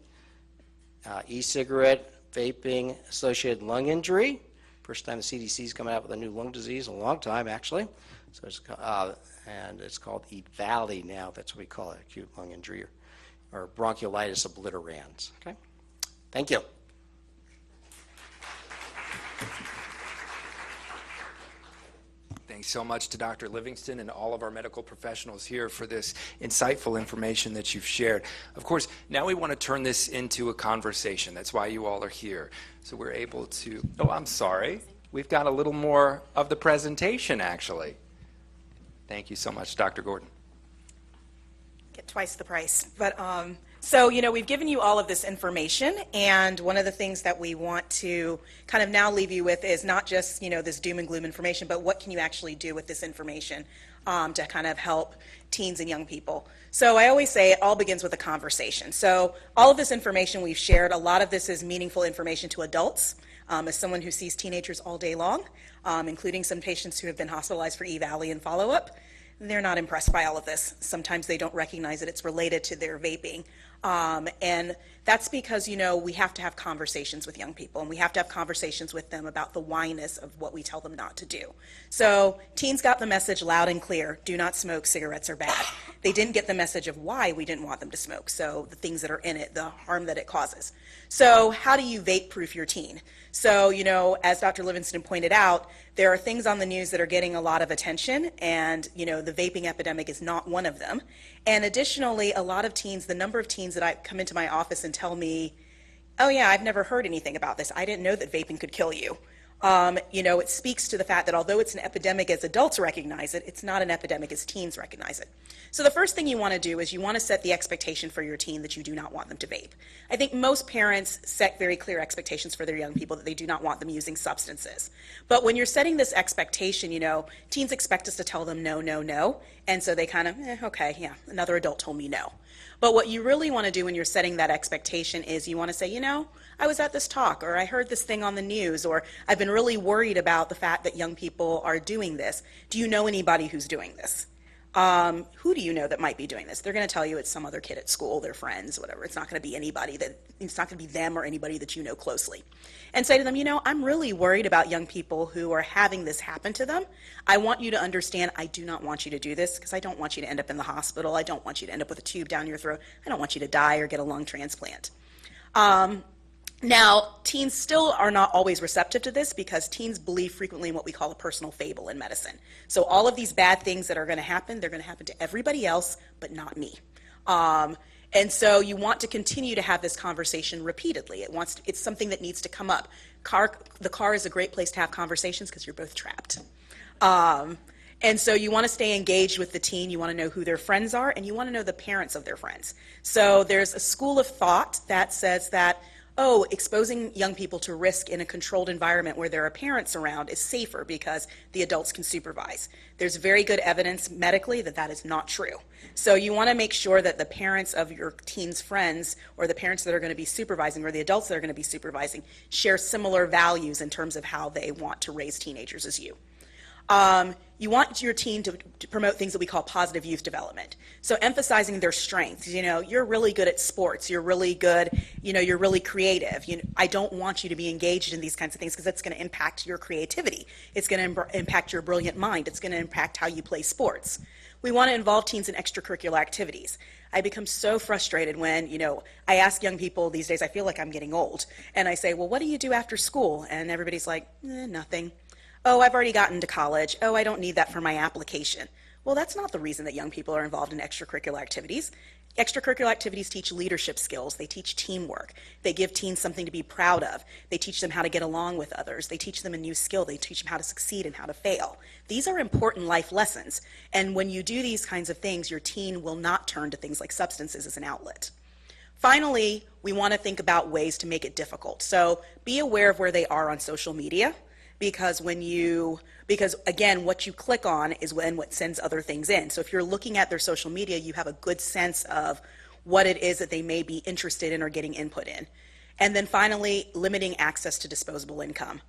e-cigarette vaping associated lung injury. First time the CDC's come out with a new lung disease in a long time, actually. So it's called EVALI now. That's what we call it, acute lung injury or bronchiolitis obliterans. Okay, thank you. Thanks so much to Dr. Livingston and all of our medical professionals here for this insightful information that you've shared. Of course, now we want to turn this into a conversation. That's why you all are here. So we're able to, oh, I'm sorry. We've got a little more of the presentation, actually. Thank you so much, Dr. Gordon. Get twice the price. But so, we've given you all of this information, and one of the things that we want to kind of now leave you with is not just, this doom and gloom information, but what can you actually do with this information to kind of help teens and young people. So I always say it all begins with a conversation. So all of this information we've shared, a lot of this is meaningful information to adults. As someone who sees teenagers all day long, including some patients who have been hospitalized for EVALI and follow-up, they're not impressed by all of this. Sometimes they don't recognize that it's related to their vaping. And that's because, we have to have conversations with young people, and we have to have conversations with them about the whyness of what we tell them not to do. So teens got the message loud and clear: do not smoke, cigarettes are bad. They didn't get the message of why we didn't want them to smoke, so the things that are in it, the harm that it causes. So how do you vape-proof your teen? So, as Dr. Livingston pointed out, there are things on the news that are getting a lot of attention, and, the vaping epidemic is not one of them. And additionally, a lot of teens, the number of teens that come into my office and tell me, oh yeah, I've never heard anything about this. I didn't know that vaping could kill you. It speaks to the fact that although it's an epidemic as adults recognize it, it's not an epidemic as teens recognize it. So the first thing you want to do is you want to set the expectation for your teen that you do not want them to vape. I think most parents set very clear expectations for their young people that they do not want them using substances. But when you're setting this expectation, teens expect us to tell them no, no, no. And so they kind of, okay, yeah, another adult told me no. But what you really want to do when you're setting that expectation is you want to say, I was at this talk, or I heard this thing on the news, or I've been really worried about the fact that young people are doing this. Do you know anybody who's doing this? Who do you know that might be doing this? They're going to tell you it's some other kid at school, their friends, whatever. It's not going to be it's not going to be them or anybody that you know closely. And say to them, I'm really worried about young people who are having this happen to them. I want you to understand I do not want you to do this because I don't want you to end up in the hospital. I don't want you to end up with a tube down your throat. I don't want you to die or get a lung transplant. Now, teens still are not always receptive to this because teens believe frequently in what we call a personal fable in medicine. So all of these bad things that are going to happen, they're going to happen to everybody else, but not me. And so you want to continue to have this conversation repeatedly. It's something that needs to come up. The car is a great place to have conversations because you're both trapped. And so you want to stay engaged with the teen, you want to know who their friends are, and you want to know the parents of their friends. So there's a school of thought that says that, exposing young people to risk in a controlled environment where there are parents around is safer because the adults can supervise. There's very good evidence medically that that is not true. So you want to make sure that the parents of your teen's friends, or the parents that are going to be supervising, or the adults that are going to be supervising, share similar values in terms of how they want to raise teenagers as you. You want your teen to promote things that we call positive youth development. So emphasizing their strengths. You're really good at sports. You're really good, you're really creative. I don't want you to be engaged in these kinds of things because it's going to impact your creativity. It's going to impact your brilliant mind. It's going to impact how you play sports. We want to involve teens in extracurricular activities. I become so frustrated when, I ask young people these days, I feel like I'm getting old, and I say, well, what do you do after school? And everybody's like, nothing. Oh, I've already gotten to college. Oh, I don't need that for my application. Well, that's not the reason that young people are involved in extracurricular activities. Extracurricular activities teach leadership skills. They teach teamwork. They give teens something to be proud of. They teach them how to get along with others. They teach them a new skill. They teach them how to succeed and how to fail. These are important life lessons. And when you do these kinds of things, your teen will not turn to things like substances as an outlet. Finally, we want to think about ways to make it difficult. So be aware of where they are on social media. Because again, what you click on is what sends other things in. So if you're looking at their social media, you have a good sense of what it is that they may be interested in or getting input in. And then finally, limiting access to disposable income.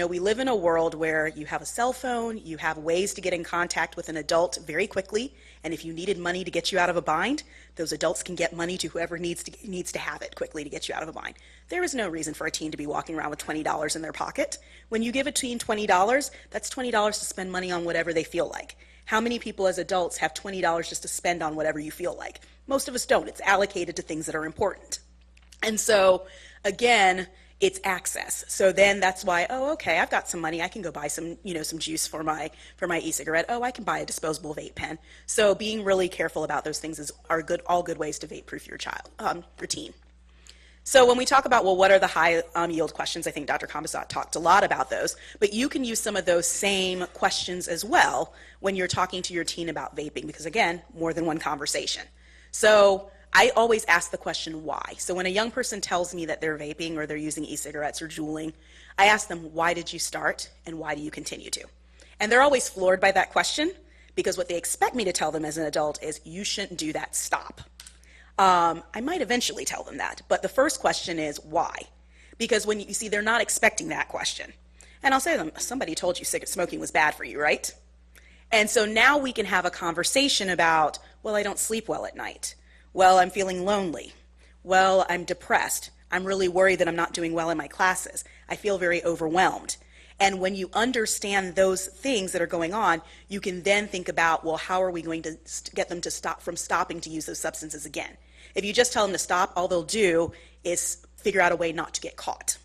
We live in a world where you have a cell phone, you have ways to get in contact with an adult very quickly, and if you needed money to get you out of a bind, those adults can get money to whoever needs to have it quickly to get you out of a bind. There is no reason for a teen to be walking around with $20 in their pocket. When you give a teen $20, that's $20 to spend money on whatever they feel like. How many people as adults have $20 just to spend on whatever you feel like? Most of us don't. It's allocated to things that are important. And so, again, it's access. So then that's why, okay, I've got some money. I can go buy some juice for my e-cigarette. I can buy a disposable vape pen. So being really careful about those things are all good ways to vape-proof your teen. So when we talk about, what are the high yield questions, I think Dr. Kambasat talked a lot about those, but you can use some of those same questions as well when you're talking to your teen about vaping, because again, more than one conversation. So I always ask the question, why? So when a young person tells me that they're vaping or they're using e-cigarettes or juuling, I ask them, why did you start and why do you continue to? And they're always floored by that question because what they expect me to tell them as an adult is, you shouldn't do that, stop. I might eventually tell them that, but the first question is, why? Because when you see, they're not expecting that question. And I'll say to them, somebody told you smoking was bad for you, right? And so now we can have a conversation about, I don't sleep well at night. Well, I'm feeling lonely. Well, I'm depressed. I'm really worried that I'm not doing well in my classes. I feel very overwhelmed. And when you understand those things that are going on, you can then think about, how are we going to get them to stop from stopping to use those substances again? If you just tell them to stop, all they'll do is figure out a way not to get caught.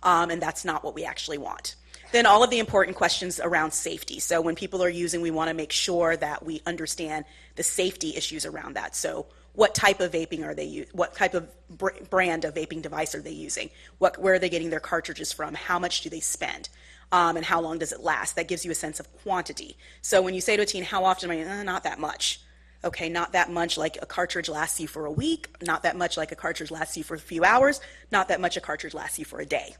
And that's not what we actually want. Then all of the important questions around safety. So when people are using, we want to make sure that we understand the safety issues around that. So what type of vaping are they using? What type of brand of vaping device are they using? Where are they getting their cartridges from? How much do they spend? And how long does it last? That gives you a sense of quantity. So when you say to a teen, how often? Not that much. Okay, not that much like a cartridge lasts you for a week, not that much like a cartridge lasts you for a few hours, not that much a cartridge lasts you for a day.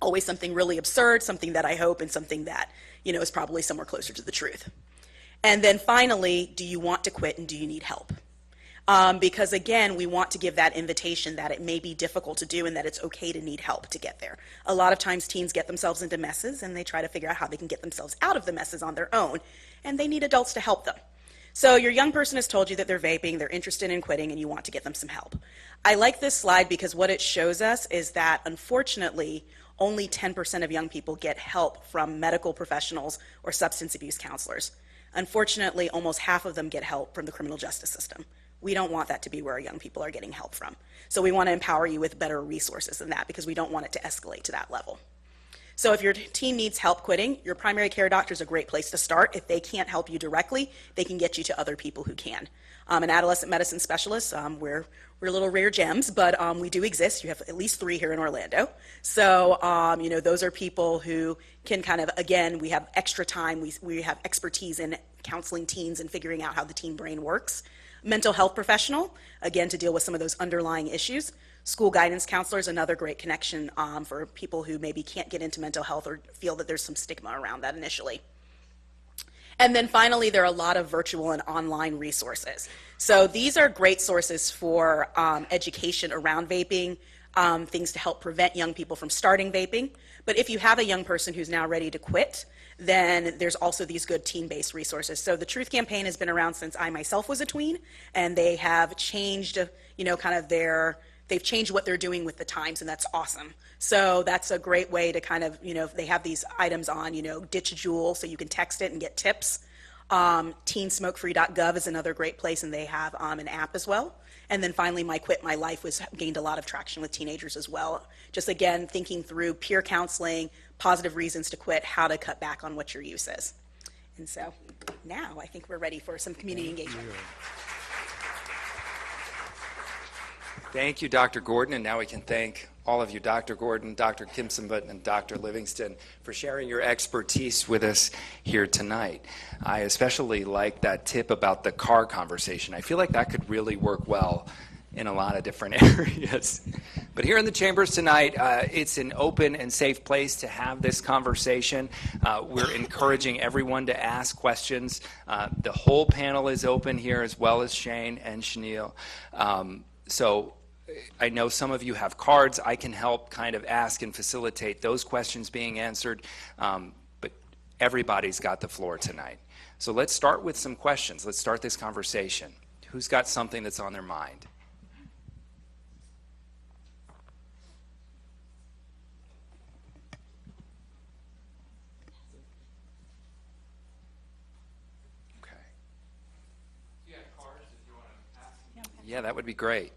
Always something really absurd, something that I hope, and something that, is probably somewhere closer to the truth. And then finally, do you want to quit and do you need help? Because again, we want to give that invitation that it may be difficult to do and that it's okay to need help to get there. A lot of times teens get themselves into messes and they try to figure out how they can get themselves out of the messes on their own, and they need adults to help them. So your young person has told you that they're vaping, they're interested in quitting, and you want to get them some help. I like this slide because what it shows us is that unfortunately, only 10% of young people get help from medical professionals or substance abuse counselors. Unfortunately, almost half of them get help from the criminal justice system, We don't want that to be where our young people are getting help from. So we want to empower you with better resources than that because we don't want it to escalate to that level. So if your teen needs help quitting, your primary care doctor is a great place to start. If they can't help you directly, they can get you to other people who can. An adolescent medicine specialist, we're little rare gems, but we do exist. You have at least 3 here in Orlando. So, those are people who can kind of, again, we have extra time. We have expertise in counseling teens and figuring out how the teen brain works. Mental health professional, again, to deal with some of those underlying issues. School guidance counselor is another great connection for people who maybe can't get into mental health or feel that there's some stigma around that initially. And then finally, there are a lot of virtual and online resources. So these are great sources for education around vaping, things to help prevent young people from starting vaping. But if you have a young person who's now ready to quit, then there's also these good teen-based resources. So the Truth Campaign has been around since I myself was a tween, and they have changed, they've changed what they're doing with the times, and that's awesome. So that's a great way to kind of, they have these items on, Ditch Juul, so you can text it and get tips. Teensmokefree.gov is another great place, and they have an app as well. And then finally, My Quit My Life gained a lot of traction with teenagers as well. Just again, thinking through peer counseling, positive reasons to quit, how to cut back on what your use is. And so now I think we're ready for some community engagement. Thank you, Dr. Gordon, and now we can thank all of you, Dr. Gordon, Dr. Kimsonbut, and Dr. Livingston, for sharing your expertise with us here tonight. I especially like that tip about the car conversation. I feel like that could really work well in a lot of different areas. But here in the chambers tonight, it's an open and safe place to have this conversation. We're encouraging everyone to ask questions. The whole panel is open here, as well as Shane and Shanil. So I know some of you have cards. I can help kind of ask and facilitate those questions being answered, but everybody's got the floor tonight. So let's start with some questions. Let's start this conversation. Who's got something that's on their mind? Okay. Do you have cards if you want to ask? Yeah, that would be great.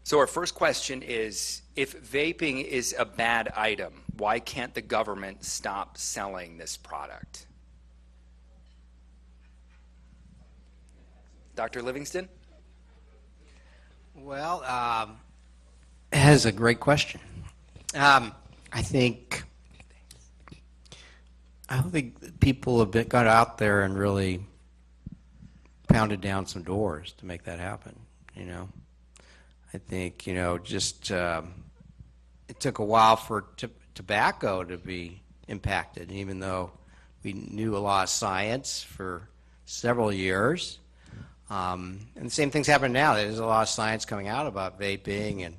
So our first question is, if vaping is a bad item, why can't the government stop selling this product? Dr. Livingston? Well, that is a great question. I don't think people have got out there and really pounded down some doors to make that happen, I think, just it took a while for tobacco to be impacted, even though we knew a lot of science for several years. And the same thing's happening now. There's a lot of science coming out about vaping, and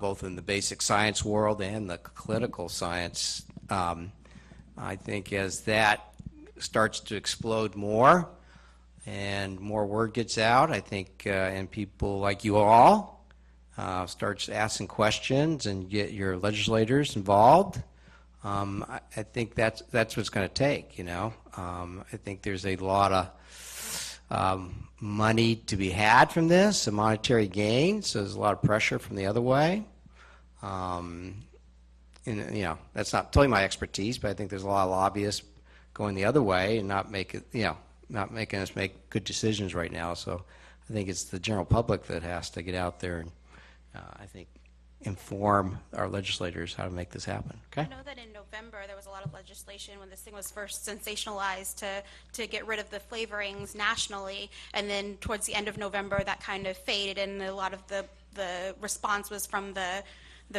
both in the basic science world and the clinical science. I think as that starts to explode more, and more word gets out, I think, and people like you all starts asking questions and get your legislators involved. I think that's what it's going to take. I think there's a lot of money to be had from this, a monetary gain. So there's a lot of pressure from the other way. And that's not totally my expertise, but I think there's a lot of lobbyists going the other way and not making us make good decisions right now. So I think it's the general public that has to get out there and I think inform our legislators how to make this happen. Okay? I know that in November there was a lot of legislation when this thing was first sensationalized to get rid of the flavorings nationally, and then towards the end of November that kind of faded, and a lot of the response was from the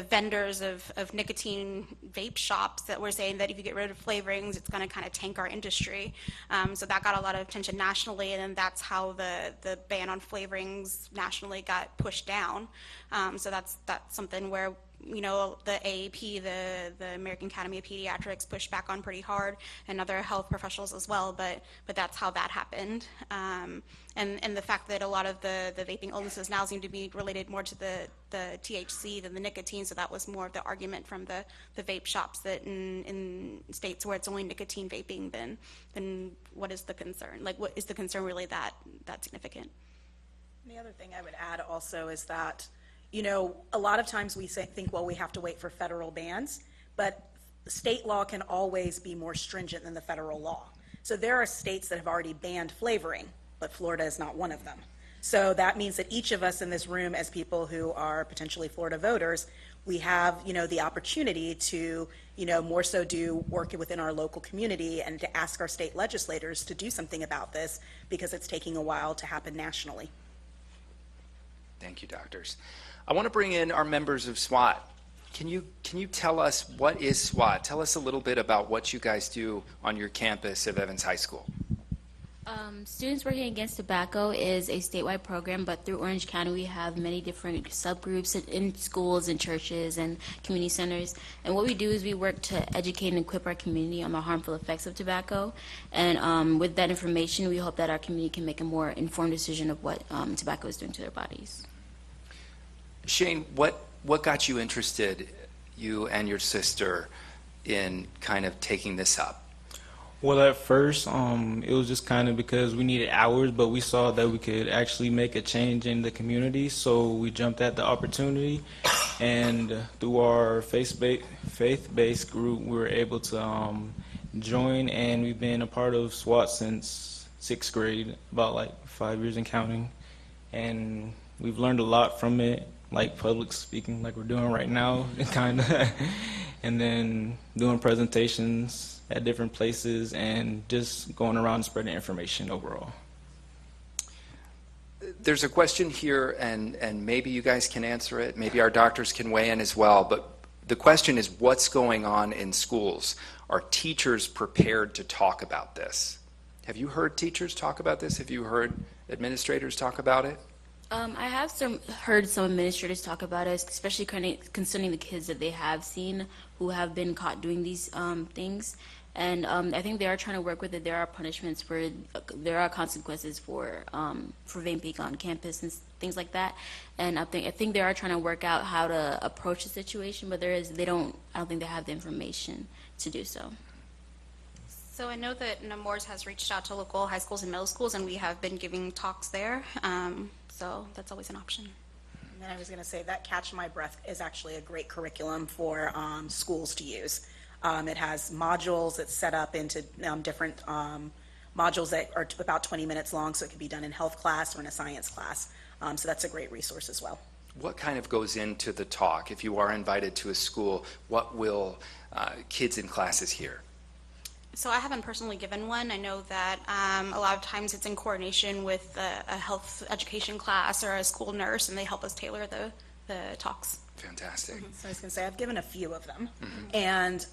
vendors of nicotine vape shops that were saying that if you get rid of flavorings, it's going to kind of tank our industry. So that got a lot of attention nationally, and then that's how the ban on flavorings nationally got pushed down. So that's something where you know, the AAP, the American Academy of Pediatrics, pushed back on pretty hard, and other health professionals as well, but that's how that happened. And the fact that a lot of the vaping illnesses now seem to be related more to the THC than the nicotine, so that was more of the argument from the vape shops, that in states where it's only nicotine vaping, then what is the concern? Like, what is the concern really that significant? The other thing I would add also is that, you know, a lot of times we think, well, we have to wait for federal bans, but state law can always be more stringent than the federal law. So there are states that have already banned flavoring, but Florida is not one of them. So that means that each of us in this room, as people who are potentially Florida voters, we have, you know, the opportunity to, you know, more so do work within our local community and to ask our state legislators to do something about this, because it's taking a while to happen nationally. Thank you, doctors. I want to bring in our members of SWAT. Can you tell us what is SWAT? Tell us a little bit about what you guys do on your campus of Evans High School. Students Working Against Tobacco is a statewide program, but through Orange County we have many different subgroups in schools and churches and community centers. And what we do is we work to educate and equip our community on the harmful effects of tobacco. And with that information, we hope that our community can make a more informed decision of what tobacco is doing to their bodies. Shane, what got you interested, you and your sister, in kind of taking this up? Well, at first, it was just kind of because we needed hours, but we saw that we could actually make a change in the community, so we jumped at the opportunity. And through our faith-based group, we were able to join, and we've been a part of SWAT since 6th grade, about like 5 years and counting. And we've learned a lot from it, like public speaking, like we're doing right now, kind of, and then doing presentations at different places, and just going around and spreading information overall. There's a question here, and maybe you guys can answer it. Maybe our doctors can weigh in as well. But the question is, what's going on in schools? Are teachers prepared to talk about this? Have you heard teachers talk about this? Have you heard administrators talk about it? I have heard some administrators talk about it, especially concerning the kids that they have seen who have been caught doing these things. And I think they are trying to work with it. There are punishments there are consequences for vaping on campus and things like that. And I think they are trying to work out how to approach the situation, but I don't think they have the information to do so. So I know that Nemours has reached out to local high schools and middle schools, and we have been giving talks there. So that's always an option. And I was going to say that Catch My Breath is actually a great curriculum for schools to use. It has modules that's set up into different modules that are about 20 minutes long, so it can be done in health class or in a science class. So that's a great resource as well. What kind of goes into the talk? If you are invited to a school, what will kids in classes hear? So I haven't personally given one. I know that a lot of times it's in coordination with a health education class or a school nurse, and they help us tailor the talks. Fantastic. So I was going to say, I've given a few of them. And,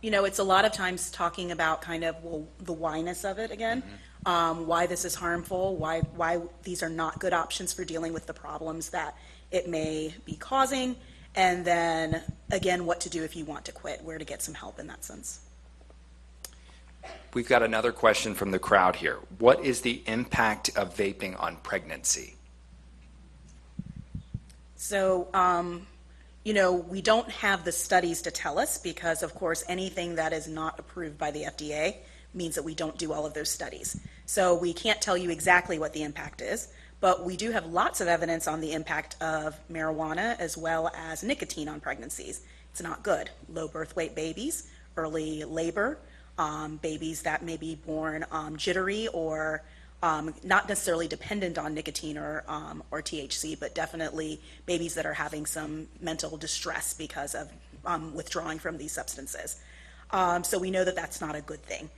you know, it's a lot of times talking about kind of, well, the whyness of it again, why this is harmful, why these are not good options for dealing with the problems that it may be causing, and then, again, what to do if you want to quit, where to get some help in that sense. We've got another question from the crowd here. What is the impact of vaping on pregnancy? So, you know, we don't have the studies to tell us because, of course, anything that is not approved by the FDA means that we don't do all of those studies. So we can't tell you exactly what the impact is, but we do have lots of evidence on the impact of marijuana as well as nicotine on pregnancies. It's not good. Low birth weight babies, early labor, babies that may be born jittery or not necessarily dependent on nicotine or THC, but definitely babies that are having some mental distress because of withdrawing from these substances. So we know that that's not a good thing.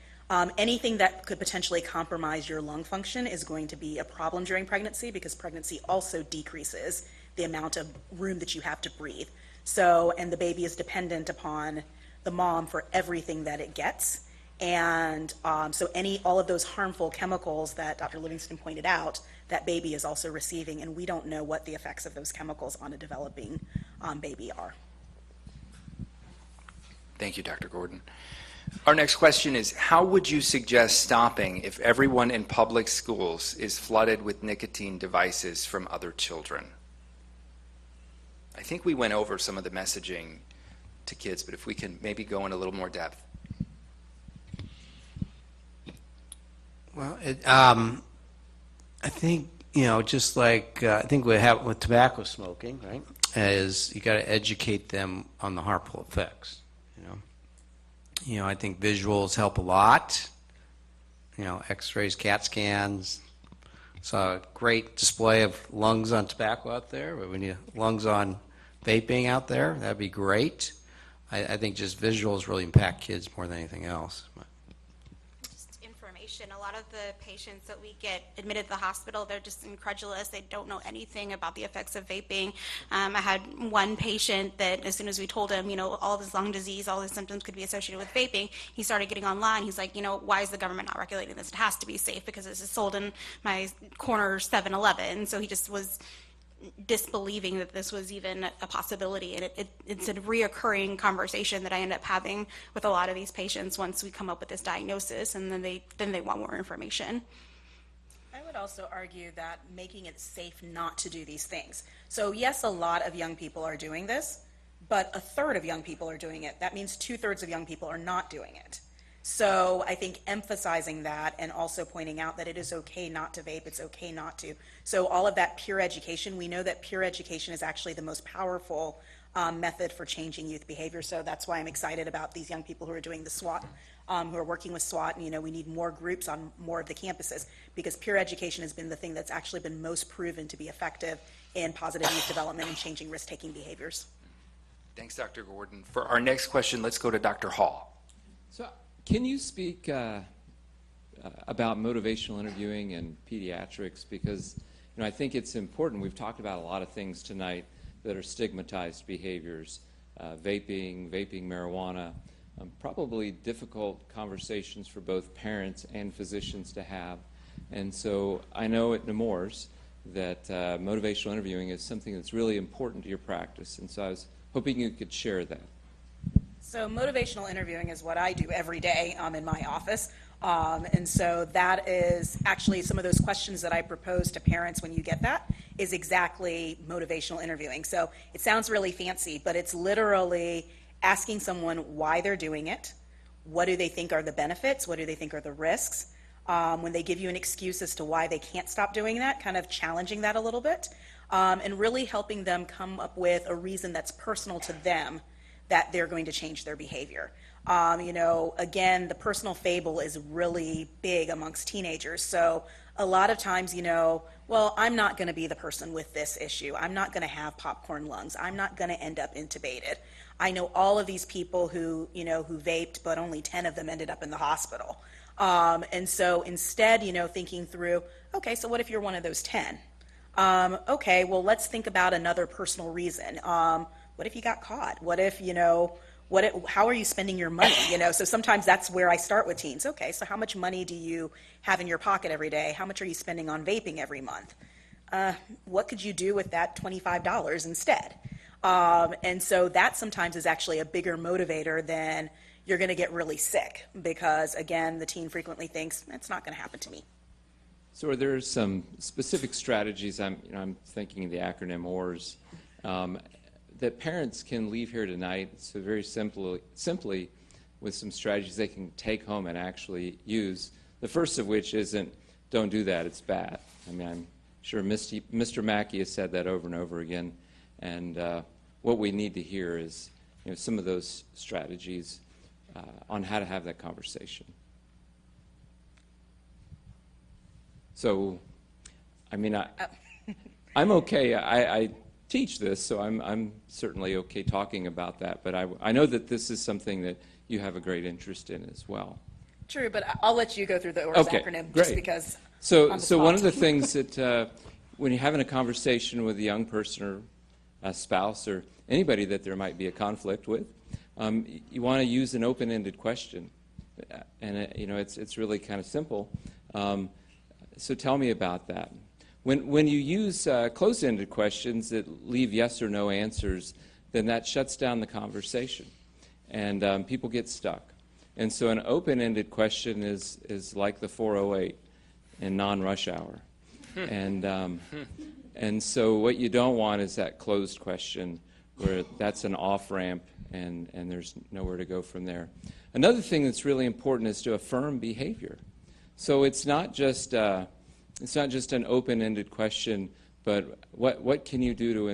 Anything that could potentially compromise your lung function is going to be a problem during pregnancy, because pregnancy also decreases the amount of room that you have to breathe. So, and the baby is dependent upon the mom for everything that it gets. And so all of those harmful chemicals that Dr. Livingston pointed out, that baby is also receiving, and we don't know what the effects of those chemicals on a developing baby are. Thank you, Dr. Gordon. Our next question is, how would you suggest stopping if everyone in public schools is flooded with nicotine devices from other children? I think we went over some of the messaging to kids, but if we can maybe go in a little more depth. Well, I think, just like I think we have with tobacco smoking, right, is you got to educate them on the harmful effects. I think visuals help a lot. X-rays, CAT scans. Saw a great display of lungs on tobacco out there, but we need lungs on vaping out there. That'd be great. I think just visuals really impact kids more than anything else. Just information. A lot of the patients that we get admitted to the hospital, they're just incredulous. They don't know anything about the effects of vaping. I had one patient that as soon as we told him, all of his lung disease, all his symptoms could be associated with vaping, he started getting online. He's like, why is the government not regulating this? It has to be safe because this is sold in my corner 7-Eleven. So he just was disbelieving that this was even a possibility, and it's a reoccurring conversation that I end up having with a lot of these patients once we come up with this diagnosis, and then they want more information. I would also argue that making it safe not to do these things. So yes, a lot of young people are doing this, but a third of young people are doing it. That means 2/3 of young people are not doing it. So I think emphasizing that and also pointing out that it is okay not to vape, it's okay not to. So all of that peer education, we know that peer education is actually the most powerful method for changing youth behavior. So that's why I'm excited about these young people who are doing the SWAT, who are working with SWAT. And, we need more groups on more of the campuses because peer education has been the thing that's actually been most proven to be effective in positive youth development and changing risk-taking behaviors. Thanks, Dr. Gordon. For our next question, let's go to Dr. Hall. So, can you speak about motivational interviewing and pediatrics? Because I think it's important. We've talked about a lot of things tonight that are stigmatized behaviors, vaping marijuana, probably difficult conversations for both parents and physicians to have. And so I know at Nemours that motivational interviewing is something that's really important to your practice. And so I was hoping you could share that. So motivational interviewing is what I do every day in my office. And so that is actually some of those questions that I propose to parents when you get that is exactly motivational interviewing. So it sounds really fancy, but it's literally asking someone why they're doing it, what do they think are the benefits, what do they think are the risks. When they give you an excuse as to why they can't stop doing that, kind of challenging that a little bit, and really helping them come up with a reason that's personal to them that they're going to change their behavior. Again, the personal fable is really big amongst teenagers. So a lot of times, well, I'm not going to be the person with this issue. I'm not going to have popcorn lungs. I'm not going to end up intubated. I know all of these people who vaped, but only 10 of them ended up in the hospital. And so instead, thinking through, okay, so what if you're one of those 10? Okay, well, let's think about another personal reason. What if you got caught? What if, how are you spending your money? So sometimes that's where I start with teens. Okay, so how much money do you have in your pocket every day? How much are you spending on vaping every month? What could you do with that $25 instead? And so that sometimes is actually a bigger motivator than you're going to get really sick because, again, the teen frequently thinks, it's not going to happen to me. So are there some specific strategies, I'm thinking the acronym ORS, that parents can leave here tonight, so very simply with some strategies they can take home and actually use, the first of which isn't, don't do that, it's bad. I'm sure Mr. Mackey has said that over and over again, and what we need to hear is some of those strategies on how to have that conversation. So, I'm okay. I teach this, so I'm certainly okay talking about that. But I know that this is something that you have a great interest in as well. True, but I'll let you go through the ORS acronym just because. So one of the things that when you're having a conversation with a young person or a spouse or anybody that there might be a conflict with, you want to use an open-ended question, and it's really kind of simple. So tell me about that. When you use closed-ended questions that leave yes or no answers, then that shuts down the conversation. and people get stuck. And so an open-ended question is like the 408 in non-rush hour. And so what you don't want is that closed question where that's an off-ramp and there's nowhere to go from there. Another thing that's really important is to affirm behavior. So it's not just an open-ended question, but what can you do to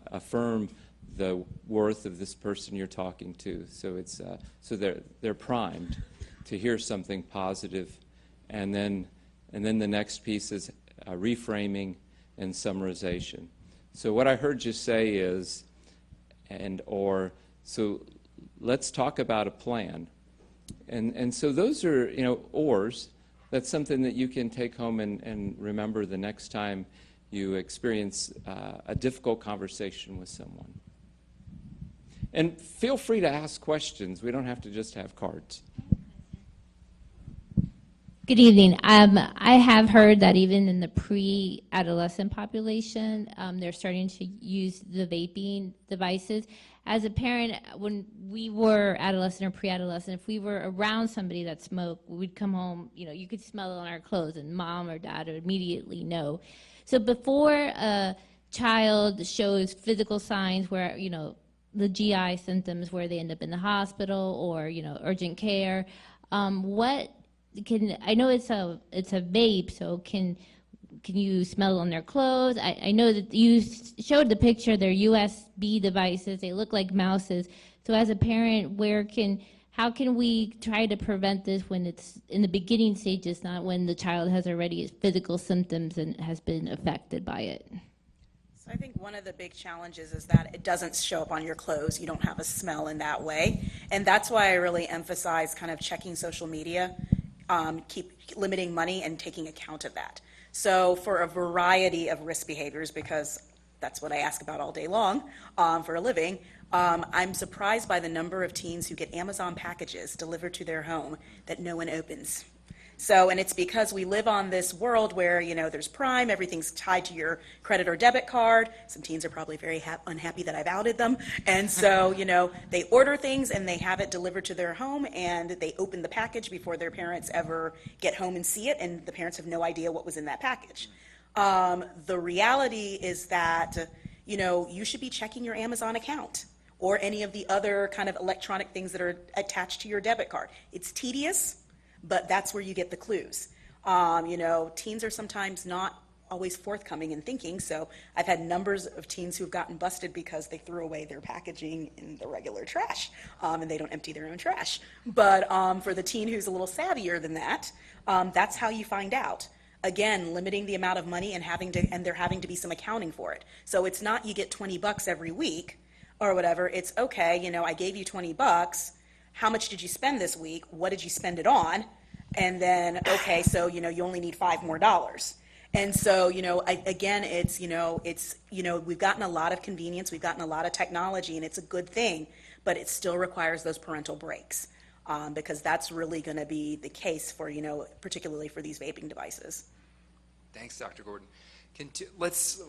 affirm the worth of this person you're talking to? So it's so they're primed to hear something positive, and then the next piece is reframing and summarization. So what I heard you say is, so let's talk about a plan. And so those are, ors. That's something that you can take home and remember the next time you experience a difficult conversation with someone. And feel free to ask questions. We don't have to just have cards. Good evening. I have heard that even in the pre-adolescent population, they're starting to use the vaping devices. As a parent, when we were adolescent or pre-adolescent, if we were around somebody that smoked, we'd come home, you could smell it on our clothes, and mom or dad would immediately know. So before a child shows physical signs where, the GI symptoms where they end up in the hospital or, urgent care, I know it's a vape, so can you smell it on their clothes? I know that you showed the picture, they're USB devices, they look like mouses. So as a parent, how can we try to prevent this when it's in the beginning stages, not when the child has already physical symptoms and has been affected by it? So I think one of the big challenges is that it doesn't show up on your clothes. You don't have a smell in that way. And that's why I really emphasize kind of checking social media, keep limiting money and taking account of that. So for a variety of risk behaviors, because that's what I ask about all day long for a living, I'm surprised by the number of teens who get Amazon packages delivered to their home that no one opens. So, and it's because we live on this world where, there's Prime, everything's tied to your credit or debit card. Some teens are probably very unhappy that I've outed them. And so, they order things and they have it delivered to their home and they open the package before their parents ever get home and see it, and the parents have no idea what was in that package. The reality is that, you should be checking your Amazon account or any of the other kind of electronic things that are attached to your debit card. It's tedious, but that's where you get the clues. Teens are sometimes not always forthcoming in thinking, so I've had numbers of teens who've gotten busted because they threw away their packaging in the regular trash, and they don't empty their own trash. But for the teen who's a little savvier than that, that's how you find out. Again, limiting the amount of money and there having to be some accounting for it. So it's not you get $20 every week or whatever. It's okay, I gave you $20. How much did you spend this week? What did you spend it on? And then, okay, so, you only need $5 more. And so, again, we've gotten a lot of convenience, we've gotten a lot of technology, and it's a good thing, but it still requires those parental breaks, because that's really going to be the case for, particularly for these vaping devices. Thanks, Dr. Gordon.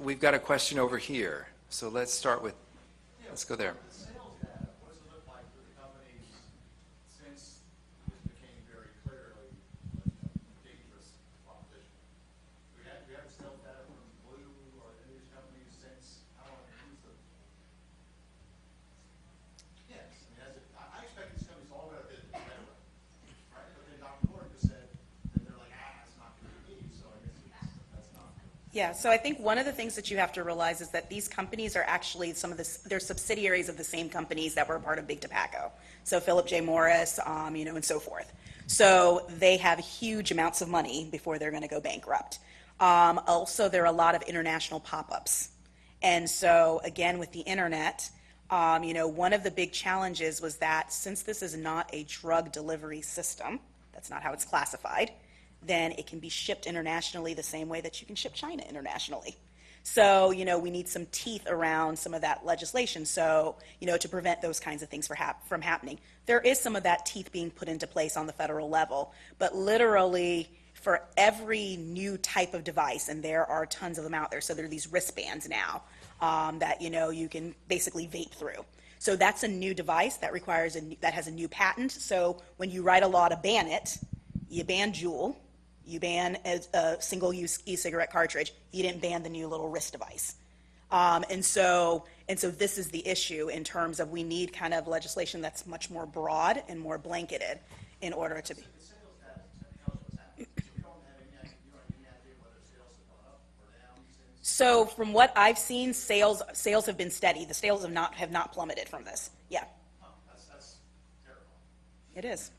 We've got a question over here. So let's start with, let's go there. Yeah, so I think one of the things that you have to realize is that these companies are actually they're subsidiaries of the same companies that were part of Big Tobacco. So Philip J. Morris, and so forth. So they have huge amounts of money before they're going to go bankrupt. Also, there are a lot of international pop-ups. And so, again, with the internet, one of the big challenges was that since this is not a drug delivery system, that's not how it's classified, then it can be shipped internationally the same way that you can ship China internationally. So, we need some teeth around some of that legislation, so, to prevent those kinds of things from happening. There is some of that teeth being put into place on the federal level, but literally for every new type of device, and there are tons of them out there, so there are these wristbands now that, you can basically vape through. So that's a new device that requires that has a new patent. So when you write a law to ban it, you ban Juul, you ban a single-use e-cigarette cartridge. You didn't ban the new little wrist device. And so this is the issue in terms of we need kind of legislation that's much more broad and more blanketed in order to be. So from what I've seen, sales have been steady. The sales have not plummeted from this. Yeah. That's terrible. It is.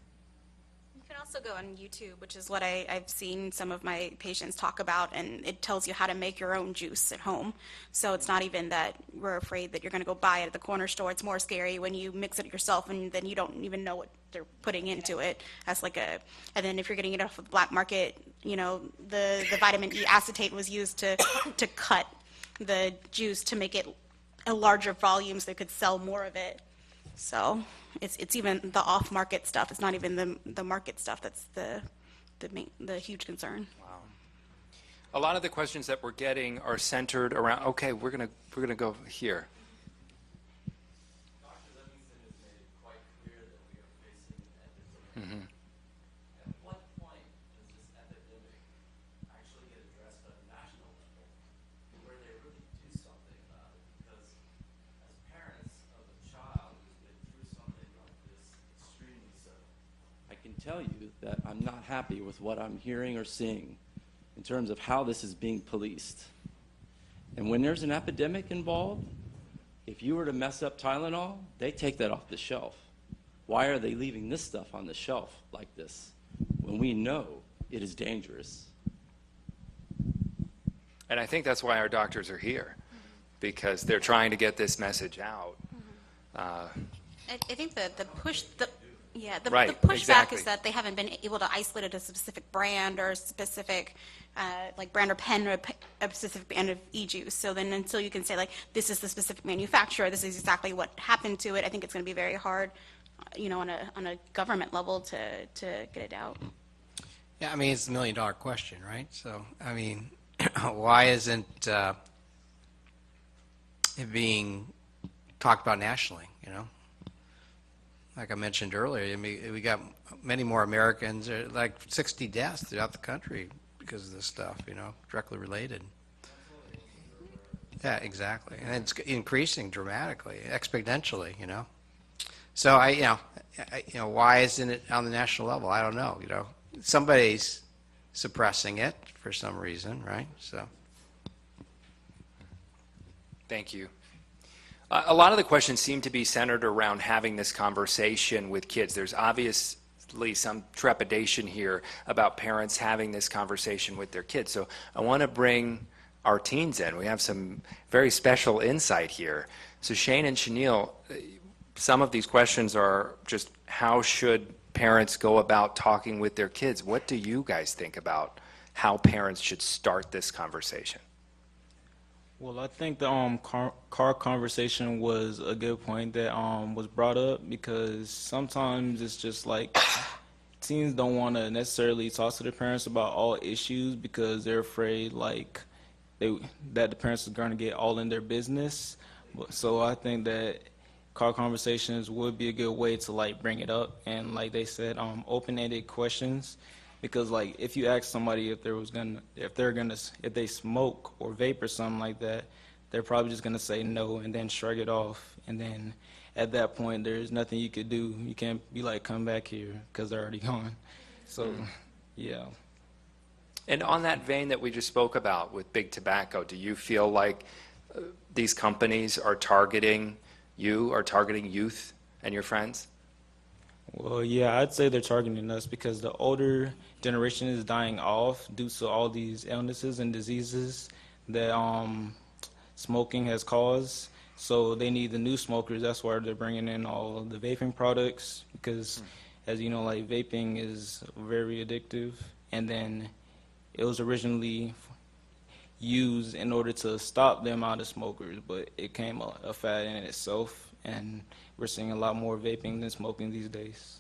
You can also go on YouTube, which is what I've seen some of my patients talk about, and it tells you how to make your own juice at home. So it's not even that we're afraid that you're going to go buy it at the corner store. It's more scary when you mix it yourself and then you don't even know what they're putting into it. That's like and then if you're getting it off of the black market, you know, the vitamin E acetate was used to cut the juice to make it a larger volume so they could sell more of it. So it's even the off-market stuff. It's not even the market stuff that's the huge concern. Wow. A lot of the questions that we're getting are centered around, okay, we're gonna go here. Dr. Livingston has made it quite clear that we are facing an epidemic. At what point does this epidemic actually get addressed at a national level where they really do something about it? Because as parents of a child who's been through something like this, extremely so, I can tell you that I'm not happy with what I'm hearing or seeing in terms of how this is being policed. And when there's an epidemic involved, if you were to mess up Tylenol, they take that off the shelf. Why are they leaving this stuff on the shelf like this when we know it is dangerous? And I think that's why our doctors are here, because they're trying to get this message out. I think the pushback exactly. is that they haven't been able to isolate it to a specific brand or a specific like brand or pen or a specific brand of e-juice. So then until you can say like this is the specific manufacturer, this is exactly what happened to it, I think it's going to be very hard, you know, on a government level to get it out. Yeah, I mean, it's the million-dollar question, right? So, I mean, why isn't it being talked about nationally, you know? Like I mentioned earlier, I mean, we got many more Americans, like 60 deaths throughout the country because of this stuff, you know, directly related. Yeah, exactly. And it's increasing dramatically, exponentially, you know. So you know, why isn't it on the national level? I don't know, you know. Somebody's suppressing it for some reason, right? So. Thank you. A lot of the questions seem to be centered around having this conversation with kids. There's obviously some trepidation here about parents having this conversation with their kids. So I want to bring our teens in. We have some very special insight here. So Shane and Chenille, some of these questions are just how should parents go about talking with their kids? What do you guys think about how parents should start this conversation? Well, I think the car conversation was a good point that was brought up, because sometimes it's just like teens don't want to necessarily talk to their parents about all issues because they're afraid like that the parents are going to get all in their business. So I think that car conversations would be a good way to like bring it up, and like they said, open-ended questions. Because like if you ask somebody if they smoke or vape or something like that, they're probably just gonna say no and then shrug it off. And then at that point, there's nothing you could do. You can't be like, come back here, because they're already gone. So, yeah. And on that vein that we just spoke about with big tobacco, do you feel like these companies are targeting you, are targeting youth and your friends? Well, yeah, I'd say they're targeting us because the older generation is dying off due to all these illnesses and diseases that smoking has caused. So they need the new smokers. That's why they're bringing in all of the vaping products, because, as you know, like vaping is very addictive. And then it was originally used in order to stop the amount of smokers, but it came a fad in itself. And we're seeing a lot more vaping than smoking these days.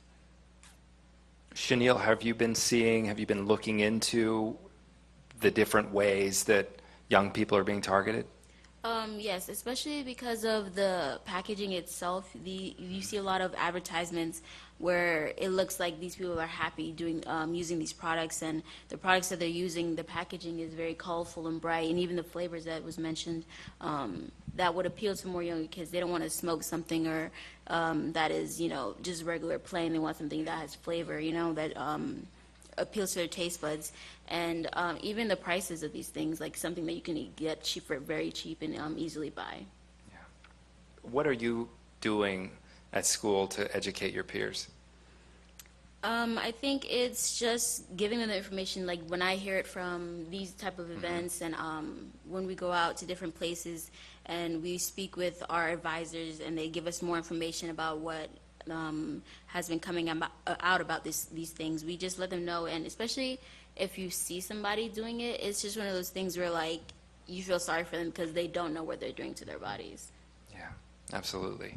Chenille, have you been looking into the different ways that young people are being targeted? Yes, especially because of the packaging itself. You see a lot of advertisements where it looks like these people are happy doing using these products, and the products that they're using, the packaging is very colorful and bright, and even the flavors that was mentioned that would appeal to more younger kids. They don't want to smoke something or that is, just regular plain. They want something that has flavor, that appeals to their taste buds. And even the prices of these things, like something that you can get cheaper, very cheap, and easily buy. What are you doing at school to educate your peers? I think it's just giving them the information. Like when I hear it from these type of events, and when we go out to different places and we speak with our advisors, and they give us more information about what has been coming out about these things, we just let them know. And especially if you see somebody doing it, it's just one of those things where like you feel sorry for them because they don't know what they're doing to their bodies. Yeah, absolutely.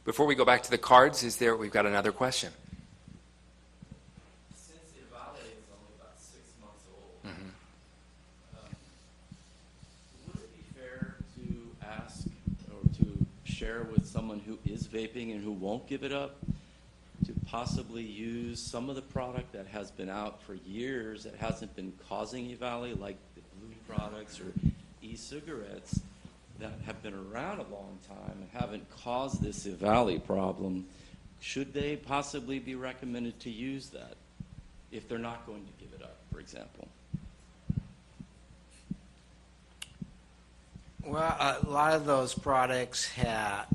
Before we go back to the cards, we've got another question. Since Ivale is only about 6 months old, would it be fair to ask or to share with someone who is vaping and who won't give it up to possibly use some of the product that has been out for years that hasn't been causing Ivale, like the blue products or e-cigarettes that have been around a long time and haven't caused this Ivale problem? Should they possibly be recommended to use that if they're not going to give it up, for example? Well, a lot of those products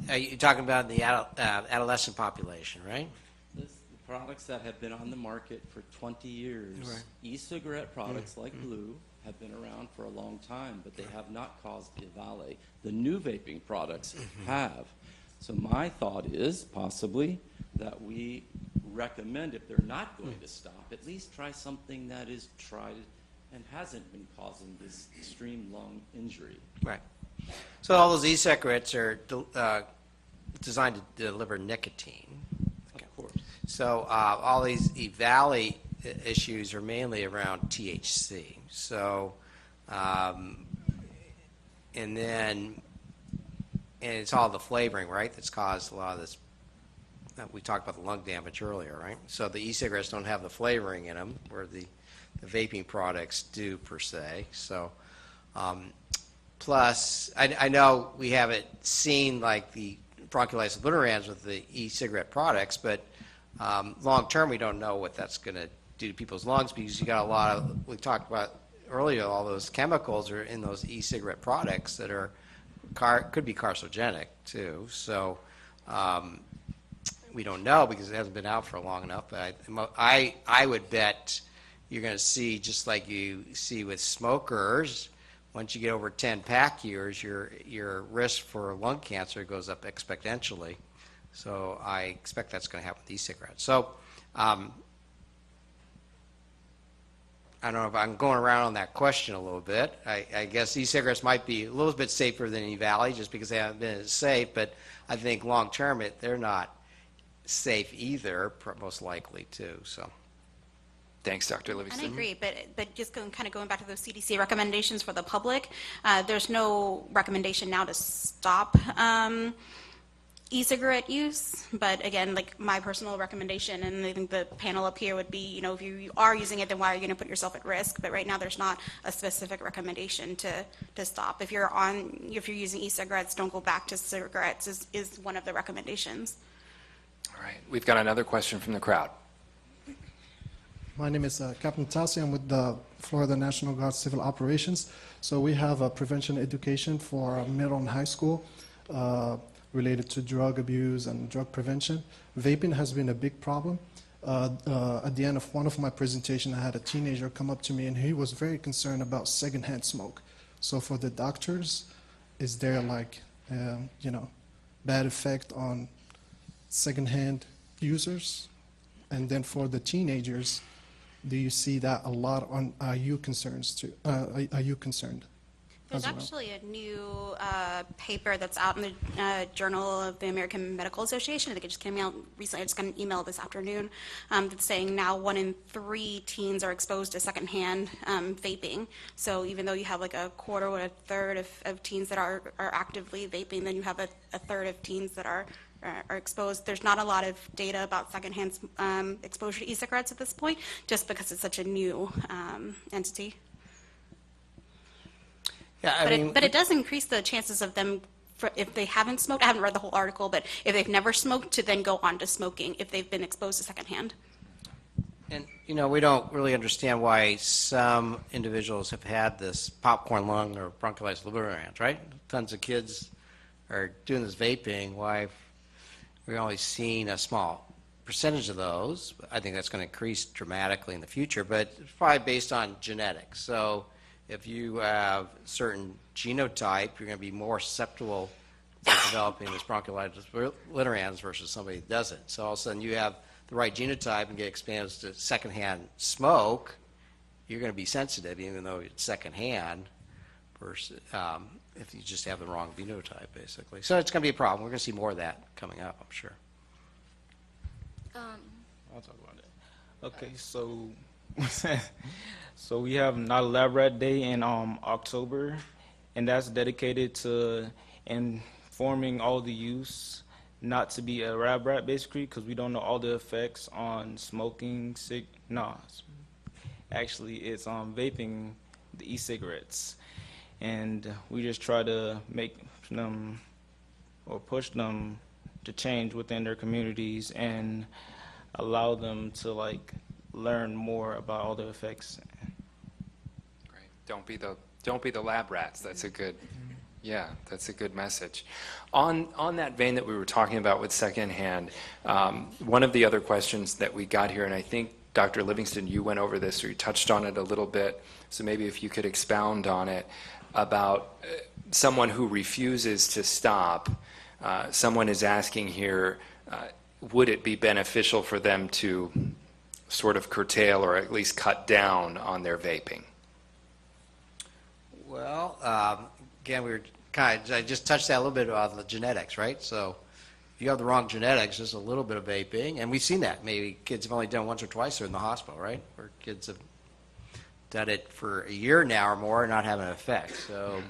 are you talking about the adolescent population, right? The products that have been on the market for 20 years, Right. e-cigarette products like Blue have been around for a long time, but they have not caused Ivale. The new vaping products have. So my thought is possibly that we recommend, if they're not going to stop, at least try something that is tried and hasn't been causing this extreme lung injury. Right. So all those e-cigarettes are designed to deliver nicotine. Of course. So all these Ivale issues are mainly around THC. So, and it's all the flavoring, right, that's caused a lot of this. We talked about the lung damage earlier, right? So the e-cigarettes don't have the flavoring in them, where the vaping products do per se. So, plus, I know we haven't seen like the bronchiolitis obliterans with the e-cigarette products, but long term we don't know what that's going to do to people's lungs, because you got a lot of, we talked about earlier, all those chemicals are in those e-cigarette products that are could be carcinogenic too. So we don't know because it hasn't been out for long enough. But I would bet you're going to see, just like you see with smokers, once you get over 10 pack years, your risk for lung cancer goes up exponentially. So I expect that's going to happen with e-cigarettes. So I don't know if I'm going around on that question a little bit. I guess e-cigarettes might be a little bit safer than Ivale just because they haven't been as safe, but I think long term they're not safe either, most likely too. So. Thanks, Dr. Livingston. And I agree, but just going back to those CDC recommendations for the public, there's no recommendation now to stop e-cigarette use. But again, like my personal recommendation, and I think the panel up here would be, if you are using it, then why are you going to put yourself at risk? But right now, there's not a specific recommendation to stop. If you're using e-cigarettes, don't go back to cigarettes is one of the recommendations. All right, we've got another question from the crowd. My name is Captain Tassi. I'm with the Florida National Guard Civil Operations. So we have a prevention education for middle and high school related to drug abuse and drug prevention. Vaping has been a big problem. At the end of one of my presentations, I had a teenager come up to me, and he was very concerned about secondhand smoke. So for the doctors, is there bad effect on secondhand users? And then for the teenagers, do you see that a lot on? Are you concerned too? Are you concerned? There's actually a new paper that's out in the Journal of the American Medical Association. I think it just came out recently. I just got an email this afternoon that's saying now 1 in 3 teens are exposed to secondhand vaping. So even though you have like a quarter or a third of teens that are actively vaping, then you have a third of teens that are exposed. There's not a lot of data about secondhand exposure to e-cigarettes at this point, just because it's such a new entity. Yeah, But it does increase the chances of them, if they haven't smoked, I haven't read the whole article, but if they've never smoked, to then go on to smoking if they've been exposed to secondhand. And, we don't really understand why some individuals have had this popcorn lung or bronchiolitis obliterans, right? Tons of kids are doing this vaping. Why we're only seeing a small percentage of those. I think that's going to increase dramatically in the future, but it's probably based on genetics. So if you have certain genotype, you're going to be more susceptible to developing this bronchiolitis obliterans versus somebody that doesn't. So all of a sudden you have the right genotype and get exposed to secondhand smoke, you're going to be sensitive even though it's secondhand versus if you just have the wrong phenotype, basically. So it's going to be a problem. We're going to see more of that coming up, I'm sure. I'll talk about it. Okay, so so we have Not a Lab Rat Day in October, and that's dedicated to informing all the youths not to be a lab rat, basically, because we don't know all the effects on smoking. Actually, it's vaping the e-cigarettes, and we just try to make them or push them to change within their communities and allow them to learn more about all the effects. Great. Don't be the lab rats. That's a good. Yeah, that's a good message. On that vein that we were talking about with secondhand, one of the other questions that we got here, and I think Dr. Livingston, you went over this or you touched on it a little bit, so maybe if you could expound on it, about someone who refuses to stop. Someone is asking here, would it be beneficial for them to sort of curtail or at least cut down on their vaping? Well, again, I just touched that a little bit about the genetics, right? So if you have the wrong genetics, just a little bit of vaping, and we've seen that. Maybe kids have only done it once or twice, they're in the hospital, right? Or kids have done it for a year now or more and not having an effect. So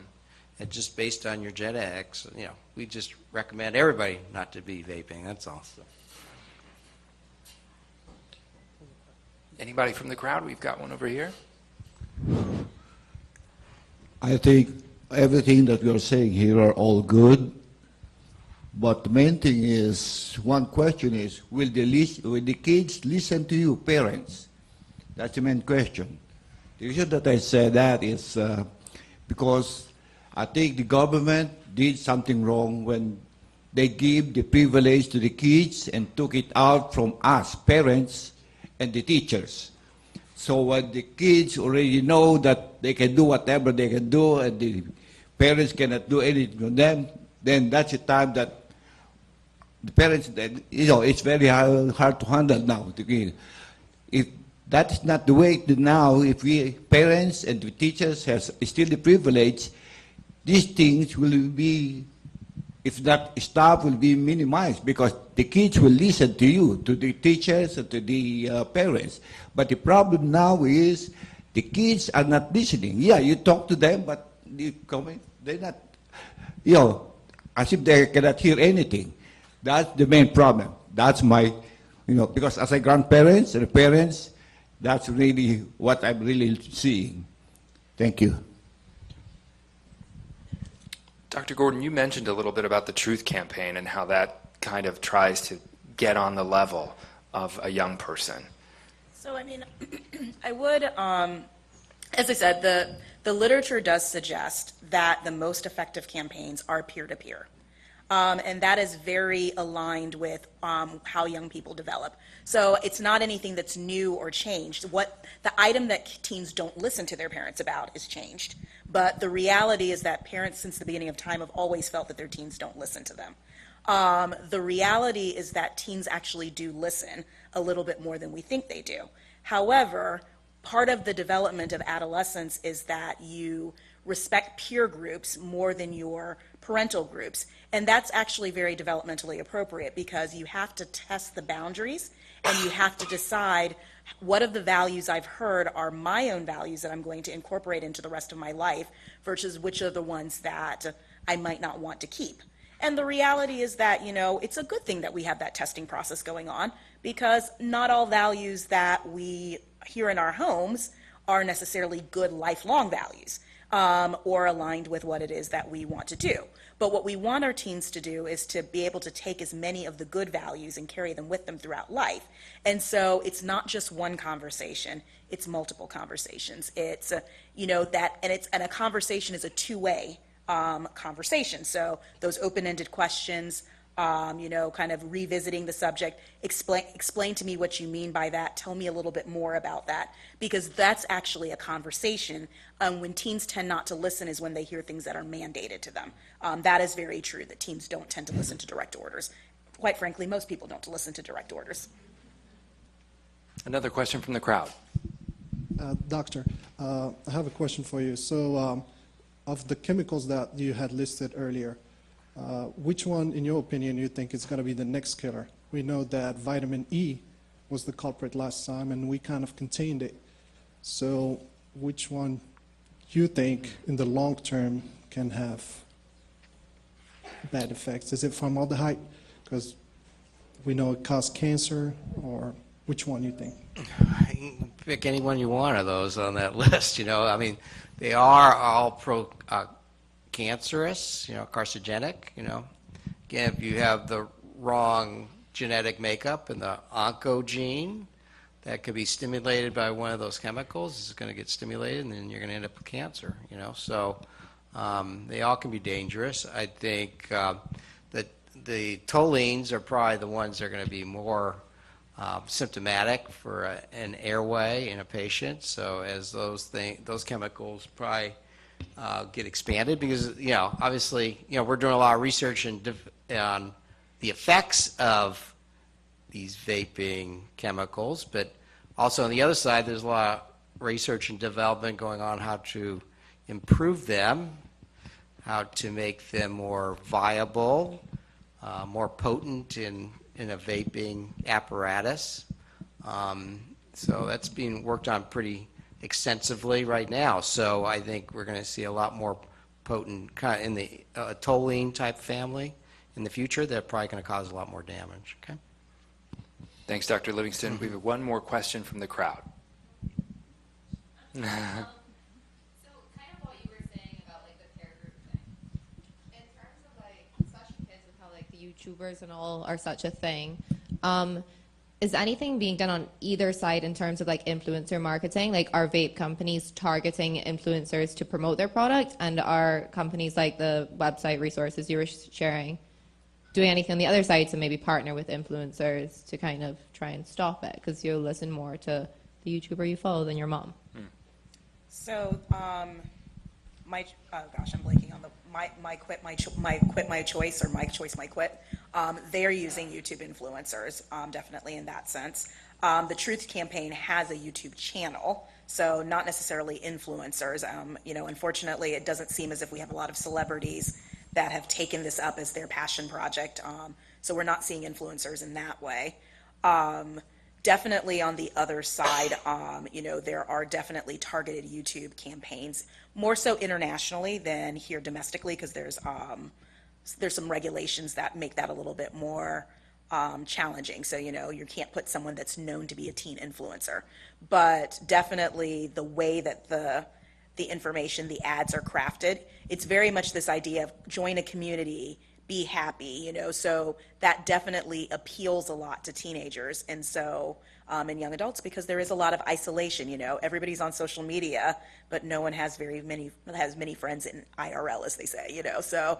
it's just based on your genetics, we just recommend everybody not to be vaping, that's all. So. Anybody from the crowd? We've got one over here. I think everything that you're saying here are all good, but the main thing is, one question is, will the kids listen to you, parents? That's the main question. The reason that I say that is because I think the government did something wrong when they give the privilege to the kids and took it out from us, parents, and the teachers. So when the kids already know that they can do whatever they can do and the parents cannot do anything on them, then that's the time that the parents, it's very hard to handle now. If that is not the way to now, if we parents and the teachers have still the privilege, these things will be, if that staff will be minimized, because the kids will listen to you, to the teachers, and to the parents. But the problem now is the kids are not listening. Yeah, you talk to them, but they're not, as if they cannot hear anything. That's the main problem. That's my, because as a grandparents and parents, that's really what I'm really seeing. Thank you. Dr. Gordon, you mentioned a little bit about the Truth Campaign and how that kind of tries to get on the level of a young person. So, I would, as I said, the literature does suggest that the most effective campaigns are peer-to-peer. And that is very aligned with how young people develop. So it's not anything that's new or changed. What the item that teens don't listen to their parents about is changed. But the reality is that parents, since the beginning of time, have always felt that their teens don't listen to them. The reality is that teens actually do listen a little bit more than we think they do. However, part of the development of adolescence is that you respect peer groups more than your parental groups. And that's actually very developmentally appropriate, because you have to test the boundaries and you have to decide what of the values I've heard are my own values that I'm going to incorporate into the rest of my life versus which are the ones that I might not want to keep. And the reality is that, it's a good thing that we have that testing process going on, because not all values that we hear in our homes are necessarily good lifelong values, or aligned with what it is that we want to do. But what we want our teens to do is to be able to take as many of the good values and carry them with them throughout life. And so it's not just one conversation, it's multiple conversations. It's, and a conversation is a two-way conversation. So those open-ended questions, kind of revisiting the subject, explain to me what you mean by that, tell me a little bit more about that, because that's actually a conversation. When teens tend not to listen is when they hear things that are mandated to them. That is very true, that teens don't tend to listen to direct orders. Quite frankly, most people don't listen to direct orders. Another question from the crowd. Doctor, I have a question for you. So, of the chemicals that you had listed earlier, which one, in your opinion, you think is going to be the next killer? We know that vitamin E was the culprit last time, and we kind of contained it. So, which one you think, in the long term, can have bad effects? Is it formaldehyde? Because we know it causes cancer, or which one you think? You can pick any one you want of those on that list. I mean, they are all cancerous, carcinogenic. Again, if you have the wrong genetic makeup in the oncogene, that could be stimulated by one of those chemicals. It's going to get stimulated, and then you're going to end up with cancer. So they all can be dangerous. I think that the toluenes are probably the ones that are going to be more symptomatic for an airway in a patient. So as those chemicals probably get expanded, because obviously we're doing a lot of research on the effects of these vaping chemicals, but also on the other side there's a lot of research and development going on how to improve them, how to make them more viable, more potent in a vaping apparatus. So that's being worked on pretty extensively right now. So I think we're going to see a lot more potent kind of in the toluene type family in the future. They're probably going to cause a lot more damage. Okay. Thanks, Dr. Livingston. We have one more question from the crowd. So kind of what you were saying about like the peer group thing. In terms of like, especially kids with how like the YouTubers and all are such a thing, is anything being done on either side in terms of like influencer marketing? Like, are vape companies targeting influencers to promote their product, and are companies like the website resources you were sharing doing anything on the other side to maybe partner with influencers to kind of try and stop it? Because you'll listen more to the YouTuber you follow than your mom. So, I'm blanking on my quit my choice, or my choice my quit. They're using YouTube influencers, definitely in that sense. The Truth Campaign has a YouTube channel, so not necessarily influencers. Unfortunately, it doesn't seem as if we have a lot of celebrities that have taken this up as their passion project. So we're not seeing influencers in that way. Definitely on the other side, there are definitely targeted YouTube campaigns, more so internationally than here domestically, because there's some regulations that make that a little bit more challenging. So, you can't put someone that's known to be a teen influencer. But definitely the way that the information, the ads are crafted, it's very much this idea of join a community, be happy, so that definitely appeals a lot to teenagers, and so and young adults, because there is a lot of isolation. Everybody's on social media, but no one has many friends in IRL, as they say. So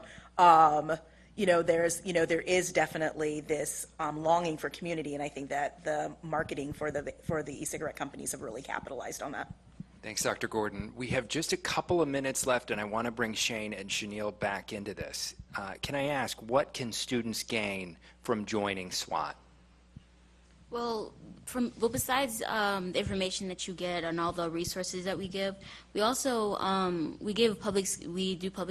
there is definitely this longing for community, and I think that the marketing for the e-cigarette companies have really capitalized on that. Thanks, Dr. Gordon. We have just a couple of minutes left, and I want to bring Shane and Chenille back into this. Can I ask, what can students gain from joining SWAT? Well, besides the information that you get and all the resources that we give, we also we do public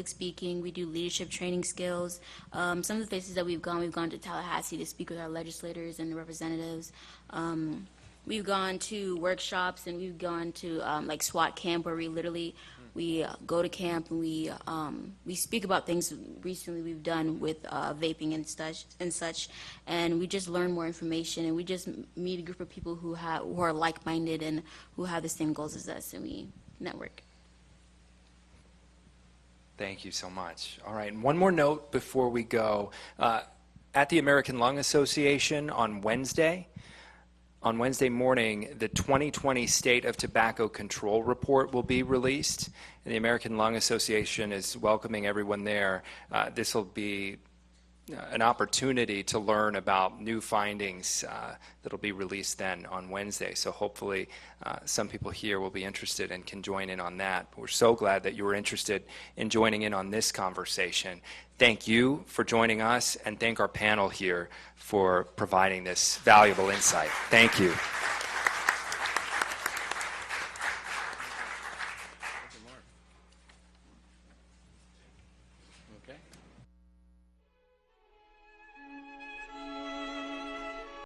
speaking, we do leadership training skills. Some of the places that we've gone to Tallahassee to speak with our legislators and representatives. We've gone to workshops and we've gone to like SWAT camp where we go to camp and we speak about things recently we've done with vaping and such, and we just learn more information and we just meet a group of people who are like-minded and who have the same goals as us, and we network. Thank you so much. All right, and one more note before we go. At the American Lung Association on Wednesday morning, the 2020 State of Tobacco Control Report will be released. And the American Lung Association is welcoming everyone there. This will be an opportunity to learn about new findings that will be released then on Wednesday. So hopefully some people here will be interested and can join in on that. We're so glad that you were interested in joining in on this conversation. Thank you for joining us, and thank our panel here for providing this valuable insight. Thank you.